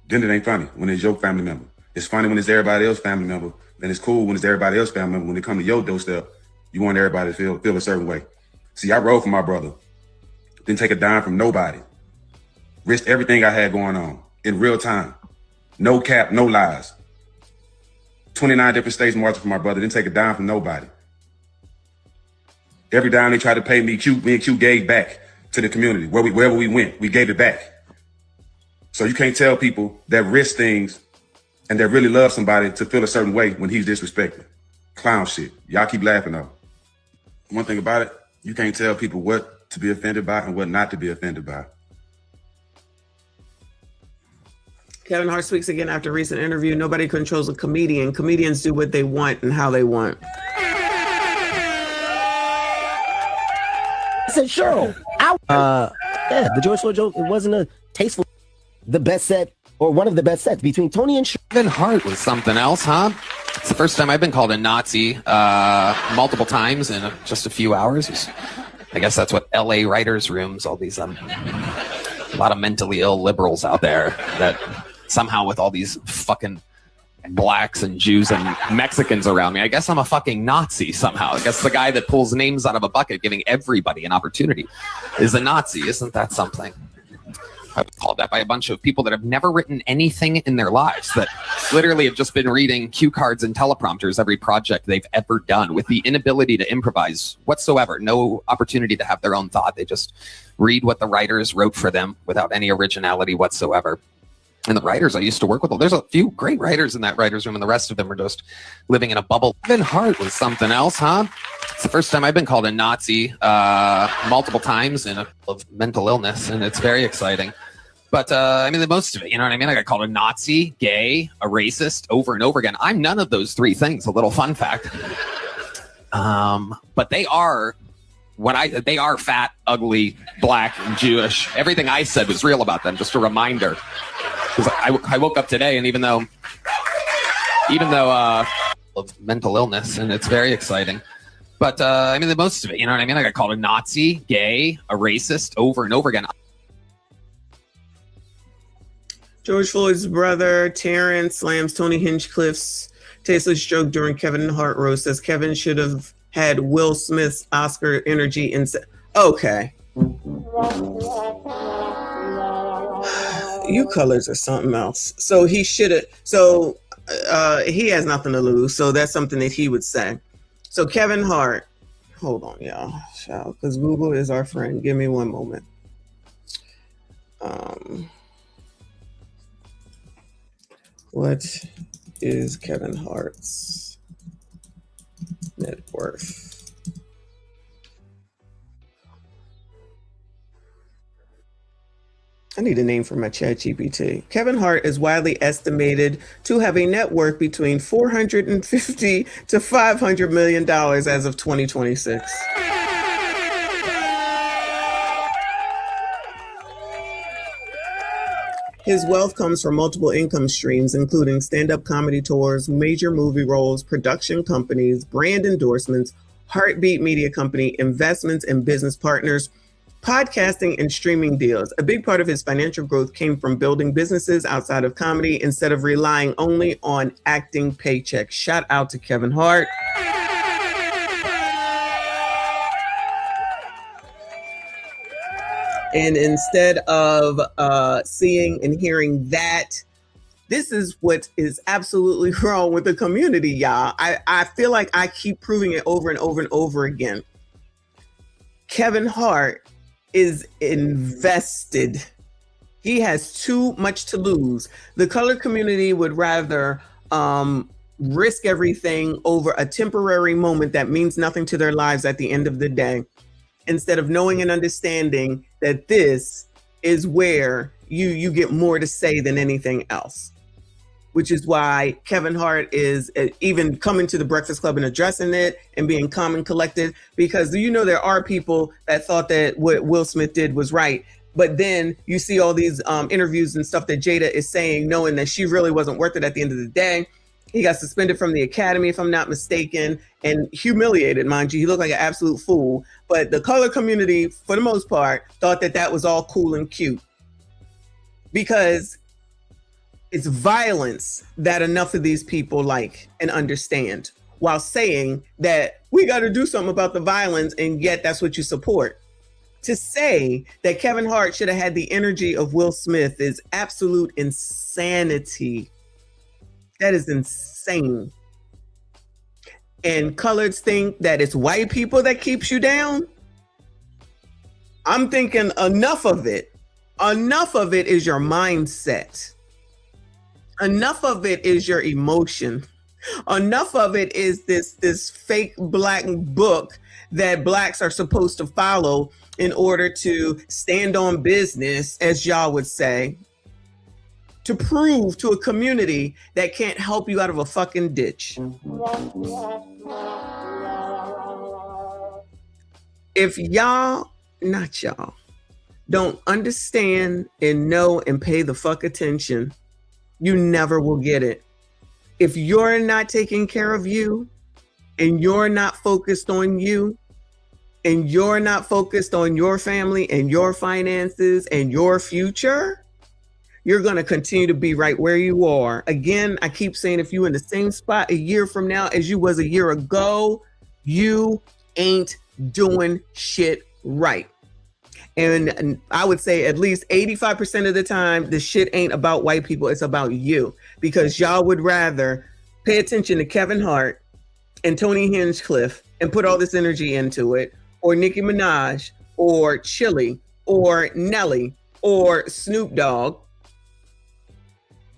it ain't funny when it's your family member. It's funny when it's everybody else's family member. Then it's cool when it's everybody else's family member. When it come to your doorstep, you want everybody to feel a certain way. See, I rode for my brother. Didn't take a dime from nobody. Risked everything I had going on in real time. No cap, no lies. 29 different states marching for my brother. Didn't take a dime from nobody. Every dime they tried to pay me, me and Q gave back to the community. Wherever we went, we gave it back. So you can't tell people that risk things and that really love somebody to feel a certain way when he's disrespected. Clown shit. Y'all keep laughing though. One thing about it, you can't tell people what to be offended by and what not to be offended by. Kevin Hart speaks again after a recent interview. Nobody controls a comedian. Comedians do what they want and how they want. I said, sure. Yeah, the George Floyd joke, it wasn't a tasteful, the best set or one of the best sets between Tony and Kevin Hart was something else, huh? It's the first time I've been called a Nazi multiple times in just a few hours. I guess that's what LA writers' rooms, all these, a lot of mentally ill liberals out there that somehow with all these fucking blacks and Jews and Mexicans around me, I guess I'm a fucking Nazi somehow. I guess the guy that pulls names out of a bucket, giving everybody an opportunity, is a Nazi. Isn't that something? I was called that by a bunch of people that have never written anything in their lives, that literally have just been reading cue cards and teleprompters every project they've ever done, with the inability to improvise whatsoever, no opportunity to have their own thought. They just read what the writers wrote for them without any originality whatsoever. And the writers I used to work with, there's a few great writers in that writer's room, and the rest of them are just living in a bubble. Kevin Hart was something else, huh? It's the first time I've been called a Nazi multiple times in of mental illness, and it's very exciting. But I mean, the most of it, you know what I mean? I got called a Nazi, gay, a racist over and over again. I'm none of those three things. A little fun fact. But they are they are fat, ugly, black, and Jewish. Everything I said was real about them. Just a reminder. Because I woke up today, and even though of mental illness, and it's very exciting. But I mean, the most of it, you know what I mean? I got called a Nazi, gay, a racist over and over again. George Floyd's brother, Terrence, slams Tony Hinchcliffe's tasteless joke during Kevin Hart roast says Kevin should have had Will Smith's Oscar energy instead. Okay. You colors are something else. So he should have. So he has nothing to lose. So that's something that he would say. So Kevin Hart. Hold on, y'all. Because Google is our friend. Give me one moment. What is Kevin Hart's net worth? I need a name for my ChatGPT. Kevin Hart is widely estimated to have a net worth between $450 to $500 million as of 2026. His wealth comes from multiple income streams, including stand-up comedy tours, major movie roles, production companies, brand endorsements, Heartbeat Media Company, investments and business partners, podcasting and streaming deals. A big part of his financial growth came from building businesses outside of comedy instead of relying only on acting paychecks. Shout out to Kevin Hart. And instead of seeing and hearing that, this is what is absolutely wrong with the community, y'all. I feel like I keep proving it over and over and over again. Kevin Hart is invested. He has too much to lose. The color community would rather risk everything over a temporary moment that means nothing to their lives at the end of the day, instead of knowing and understanding that this is where you get more to say than anything else. Which is why Kevin Hart is even coming to the Breakfast Club and addressing it and being calm and collected, because there are people that thought that what Will Smith did was right. But then you see all these interviews and stuff that Jada is saying, knowing that she really wasn't worth it at the end of the day. He got suspended from the Academy, if I'm not mistaken, and humiliated, mind you. He looked like an absolute fool. But the color community, for the most part, thought that that was all cool and cute. Because it's violence that enough of these people like and understand, while saying that we got to do something about the violence, and yet that's what you support. To say that Kevin Hart should have had the energy of Will Smith is absolute insanity. That is insane. And coloreds think that it's white people that keeps you down. I'm thinking enough of it is your mindset. Enough of it is your emotion. Enough of it is this fake black book that blacks are supposed to follow in order to stand on business, as y'all would say, to prove to a community that can't help you out of a fucking ditch. If y'all, not y'all, don't understand and know and pay the fuck attention, you never will get it. If you're not taking care of you, and you're not focused on you, and you're not focused on your family and your finances and your future, you're going to continue to be right where you are. Again, I keep saying, if you're in the same spot a year from now as you was a year ago, you ain't doing shit right. And I would say at least 85% of the time, the shit ain't about white people. It's about you, because y'all would rather pay attention to Kevin Hart and Tony Hinchcliffe and put all this energy into it, or Nicki Minaj, or Chili, or Nelly, or Snoop Dogg,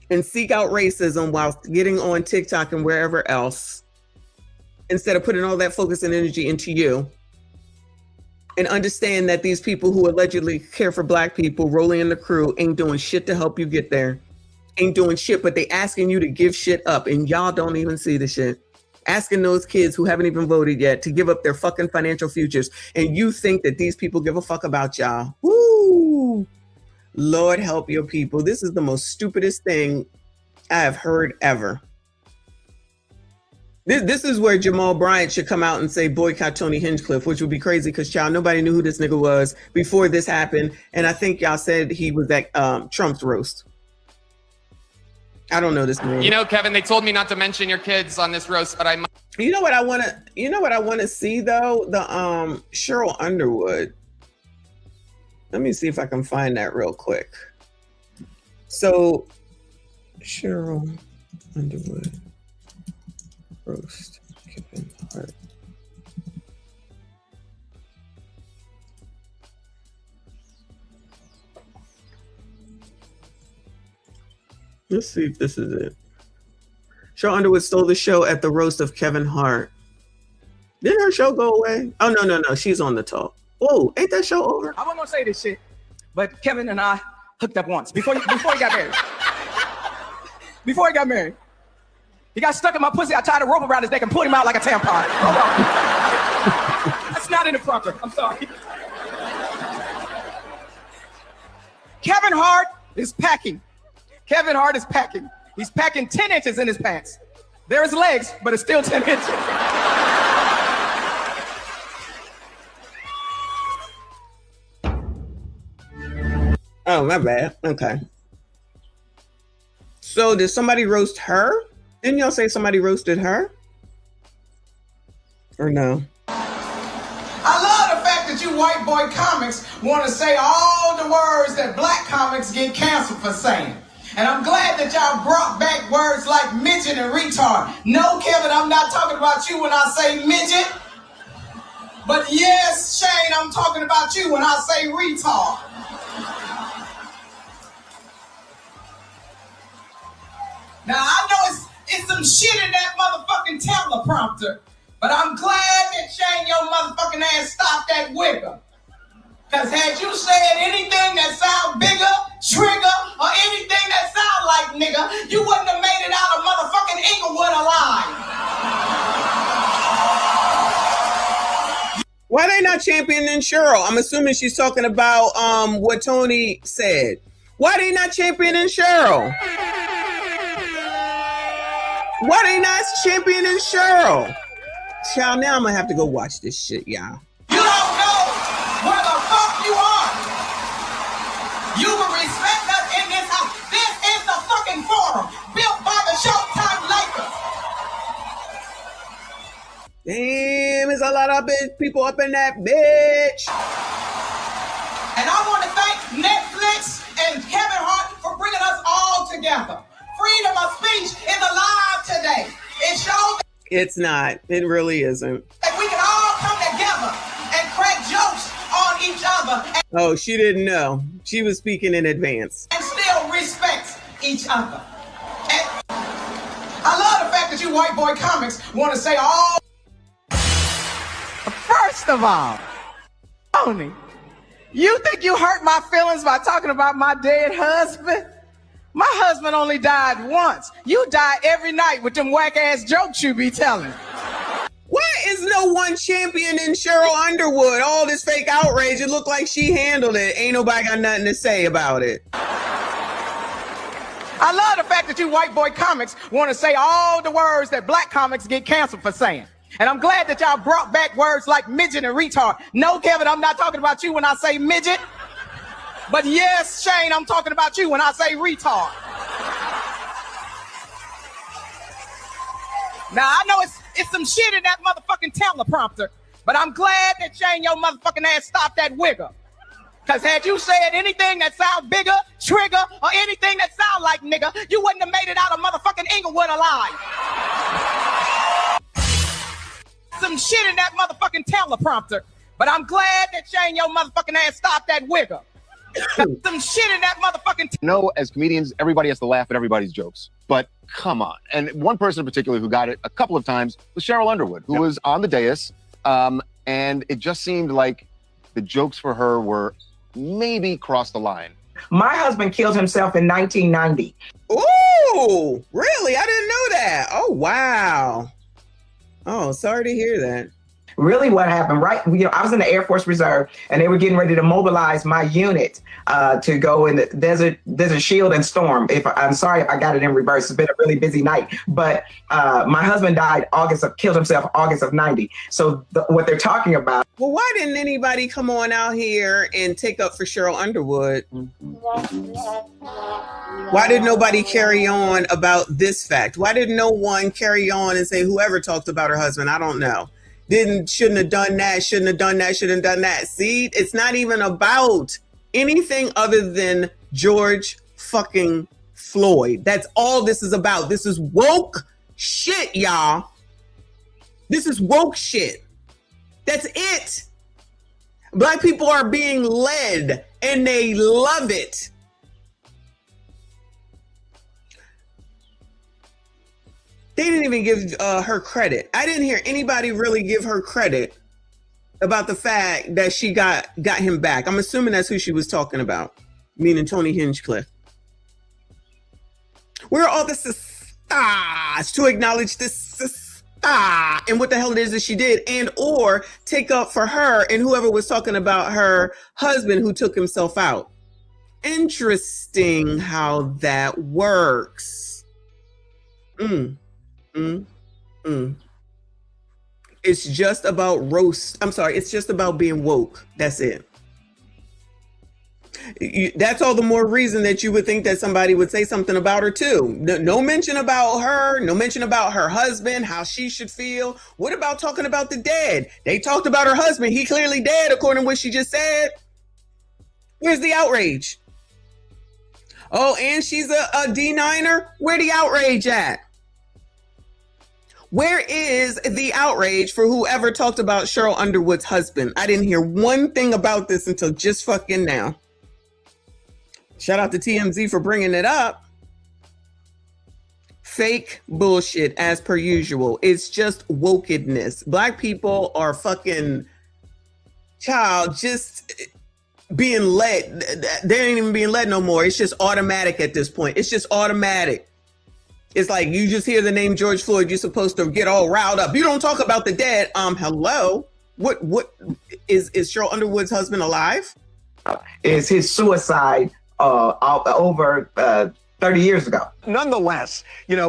and seek out racism while getting on TikTok and wherever else, instead of putting all that focus and energy into you. And understand that these people who allegedly care for black people, Rolly and the crew, ain't doing shit to help you get there. Ain't doing shit, but they asking you to give shit up, and y'all don't even see the shit. Asking those kids who haven't even voted yet to give up their fucking financial futures, and you think that these people give a fuck about y'all. Woo! Lord help your people. This is the most stupidest thing I have heard ever. This is where Jamal Bryant should come out and say boycott Tony Hinchcliffe, which would be crazy, because y'all, nobody knew who this nigga was before this happened. And I think y'all said he was at Trump's roast. I don't know this man. You know, Kevin, they told me not to mention your kids on this roast, but I might. You know what I want to see though? The Cheryl Underwood. Let me see if I can find that real quick. So Cheryl Underwood roast Kevin Hart. Let's see if this is it. Cheryl Underwood stole the show at the roast of Kevin Hart. Didn't her show go away? Oh, no. She's on the talk. Oh, ain't that show over? I wasn't gonna say this shit, but Kevin and I hooked up once before he got married. Before he got married. He got stuck in my pussy. I tied a rope around his neck and pulled him out like a tampon. That's not inappropriate. I'm sorry. Kevin Hart is packing. Kevin Hart is packing. He's packing 10 inches in his pants. There's legs, but it's still 10 inches. Oh, my bad. Okay. So did somebody roast her? Didn't y'all say somebody roasted her? Or no? I love the fact that you white boy comics want to say all the words that black comics get canceled for saying. And I'm glad that y'all brought back words like midget and retard. No, Kevin, I'm not talking about you when I say midget. But yes, Shane, I'm talking about you when I say retard. Now, I know it's some shit in that motherfucking teleprompter, but I'm glad that Shane, your motherfucking ass stopped that wiggle. Because had you said anything that sound bigger, trigger, or anything that sound like nigga, you wouldn't have made it out of motherfucking Inglewood alive. Why they not championing Cheryl? I'm assuming she's talking about what Tony said. Why they not championing Cheryl? Why they not championing Cheryl? Child, now I'm gonna have to go watch this shit, y'all. You don't know where the fuck you are. You will respect us in this house. This is the fucking forum built by the Showtime Lakers. Damn, there's a lot of big people up in that bitch. And I want to thank Netflix and Kevin Hart for bringing us all together. Freedom of speech is alive today. It shows. It's not. It really isn't. That we can all come together and crack jokes on each other. Oh, she didn't know. She was speaking in advance. And still respect each other. And I love the fact that you white boy comics want to say all. First of all, Tony, you think you hurt my feelings by talking about my dead husband? My husband only died once. You die every night with them whack-ass jokes you be telling. Why is no one championing Cheryl Underwood? All this fake outrage. It looked like she handled it. Ain't nobody got nothing to say about it. I love the fact that you white boy comics want to say all the words that black comics get canceled for saying. And I'm glad that y'all brought back words like midget and retard. No, Kevin, I'm not talking about you when I say midget. But yes, Shane, I'm talking about you when I say retard. Now, I know it's some shit in that motherfucking teleprompter, but I'm glad that Shane, your motherfucking ass stopped that wiggle. Because had you said anything that sound bigger, trigger, or anything that sound like nigga, you wouldn't have made it out of motherfucking Inglewood alive. Some shit in that motherfucking teleprompter, but I'm glad that Shane, your motherfucking ass stopped that wiggle. Some shit in that motherfucking. No, as comedians, everybody has to laugh at everybody's jokes. But come on. And one person in particular who got it a couple of times was Cheryl Underwood, who was on the dais. And it just seemed like the jokes for her were maybe crossed the line. My husband killed himself in 1990. Ooh, really? I didn't know that. Oh, wow. Oh, sorry to hear that. Really what happened, right? I was in the Air Force Reserve, and they were getting ready to mobilize my unit to go in the Desert Shield and Storm. I'm sorry if I got it in reverse. It's been a really busy night. But my husband died killed himself August of 90. So what they're talking about. Well, why didn't anybody come on out here and take up for Cheryl Underwood? Why did nobody carry on about this fact? Why did no one carry on and say whoever talked about her husband? I don't know. Shouldn't have done that, shouldn't have done that, shouldn't have done that. See, it's not even about anything other than George fucking Floyd. That's all this is about. This is woke shit, y'all. This is woke shit. That's it. Black people are being led and they love it. They didn't even give her credit. I didn't hear anybody really give her credit about the fact that she got him back. I'm assuming that's who she was talking about, meaning Tony Hinchcliffe. Where are all the sisters to acknowledge this and what the hell it is that she did, and or take up for her and whoever was talking about her husband who took himself out? Interesting how that works. It's just about it's just about being woke. That's it. That's all the more reason that you would think that somebody would say something about her too. No mention about her, no mention about her husband, how she should feel. What about talking about the dead? They talked about her husband. He clearly dead, according to what she just said. Where's the outrage? Oh, and she's a D9er? Where the outrage at? Where is the outrage for whoever talked about Cheryl Underwood's husband? I didn't hear one thing about this until just fucking now. Shout out to TMZ for bringing it up. Fake bullshit as per usual. It's just wokeness. Black people are fucking just being led. They ain't even being led no more. It's just automatic at this point. It's just automatic. It's like you just hear the name George Floyd, you're supposed to get all riled up. You don't talk about the dead. Hello? What is Cheryl Underwood's husband alive? Is his suicide over 30 years ago. Nonetheless,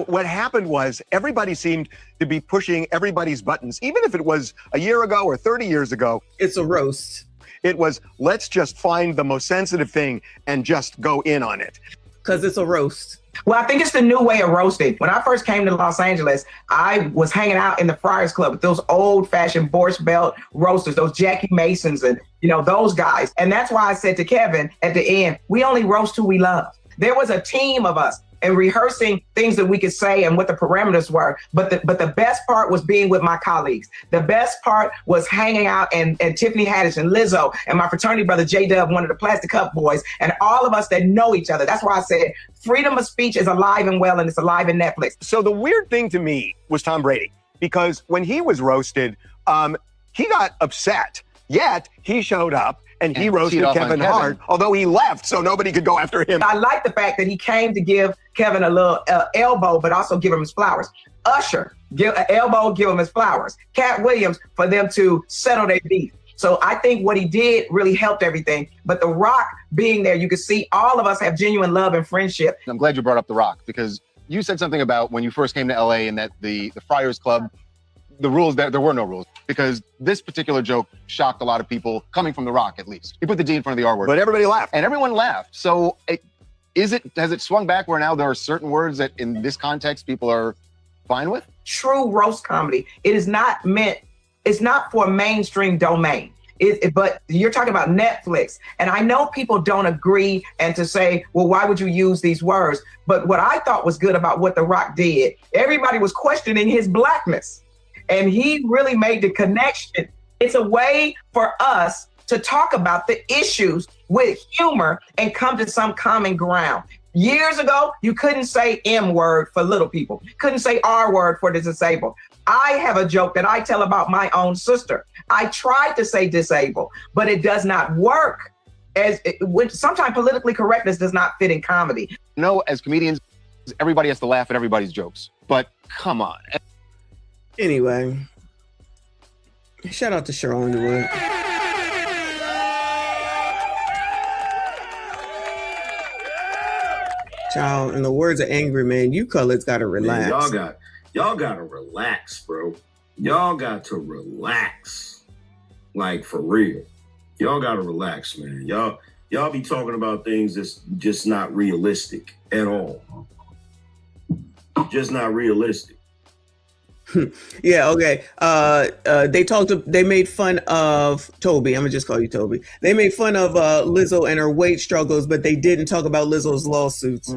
what happened was everybody seemed to be pushing everybody's buttons, even if it was a year ago or 30 years ago. It's a roast. It was, let's just find the most sensitive thing and just go in on it. Because it's a roast. Well, I think it's the new way of roasting. When I first came to Los Angeles, I was hanging out in the Friars Club with those old-fashioned Borscht Belt roasters, those Jackie Masons and, those guys. And that's why I said to Kevin at the end, we only roast who we love. There was a team of us and rehearsing things that we could say and what the parameters were. But the best part was being with my colleagues. The best part was hanging out and Tiffany Haddish and Lizzo and my fraternity brother, J-Dub, one of the Plastic Cup Boys, and all of us that know each other. That's why I said freedom of speech is alive and well, and it's alive in Netflix. So the weird thing to me was Tom Brady, because when he was roasted, he got upset, yet he showed up and he roasted Kevin Hart, although he left, so nobody could go after him. I like the fact that he came to give Kevin a little elbow, but also give him his flowers. Usher, give an elbow, give him his flowers. Cat Williams, for them to settle their beef. So I think what he did really helped everything. But The Rock being there, you could see all of us have genuine love and friendship. I'm glad you brought up The Rock, because you said something about when you first came to LA and that the Friars Club, the rules, there were no rules, because this particular joke shocked a lot of people, coming from The Rock at least. He put the D in front of the R word. But everybody laughed. And everyone laughed. So has it swung back where now there are certain words that in this context people are fine with? True roast comedy. It is not meant, it's not for mainstream domain. But you're talking about Netflix. And I know people don't agree and to say, well, why would you use these words? But what I thought was good about what The Rock did, everybody was questioning his blackness. And he really made the connection. It's a way for us to talk about the issues with humor and come to some common ground. Years ago, you couldn't say M word for little people, couldn't say R word for the disabled. I have a joke that I tell about my own sister. I tried to say disabled, but it does not work. Sometimes politically correctness does not fit in comedy. No, as comedians, everybody has to laugh at everybody's jokes, but come on. Anyway, Shout out to Cheryl Underwood. Child, in the words of Angry Man, you colors gotta relax. Man, y'all gotta relax, bro. Y'all got to relax. Like, for real. Y'all gotta relax, man. Y'all be talking about things that's just not realistic at all. Just not realistic. Yeah, okay. They made fun of Toby. I'm gonna just call you Toby. They made fun of Lizzo and her weight struggles, but they didn't talk about Lizzo's lawsuits.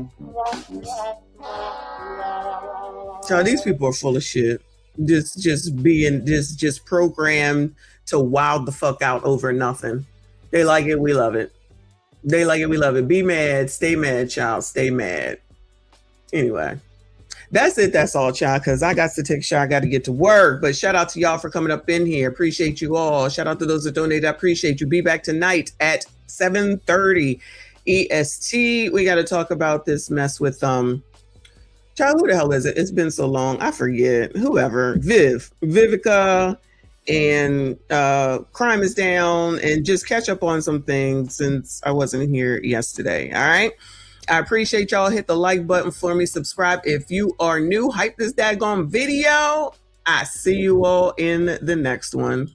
So these people are full of shit. Just programmed to wild the fuck out over nothing. They like it, we love it. They like it, we love it. Be mad, stay mad, child, stay mad. Anyway. That's it. That's all, child, because I got to take a shower. I got to get to work. But shout out to y'all for coming up in here. Appreciate you all. Shout out to those that donated. I appreciate you. Be back tonight at 7:30 EST. We got to talk about this mess with child. Who the hell is it? It's been so long. I forget. Whoever. Vivica, and Crime is Down, and just catch up on some things since I wasn't here yesterday. All right. I appreciate y'all. Hit the like button for me. Subscribe if you are new. Hype this daggone video. I see you all in the next one.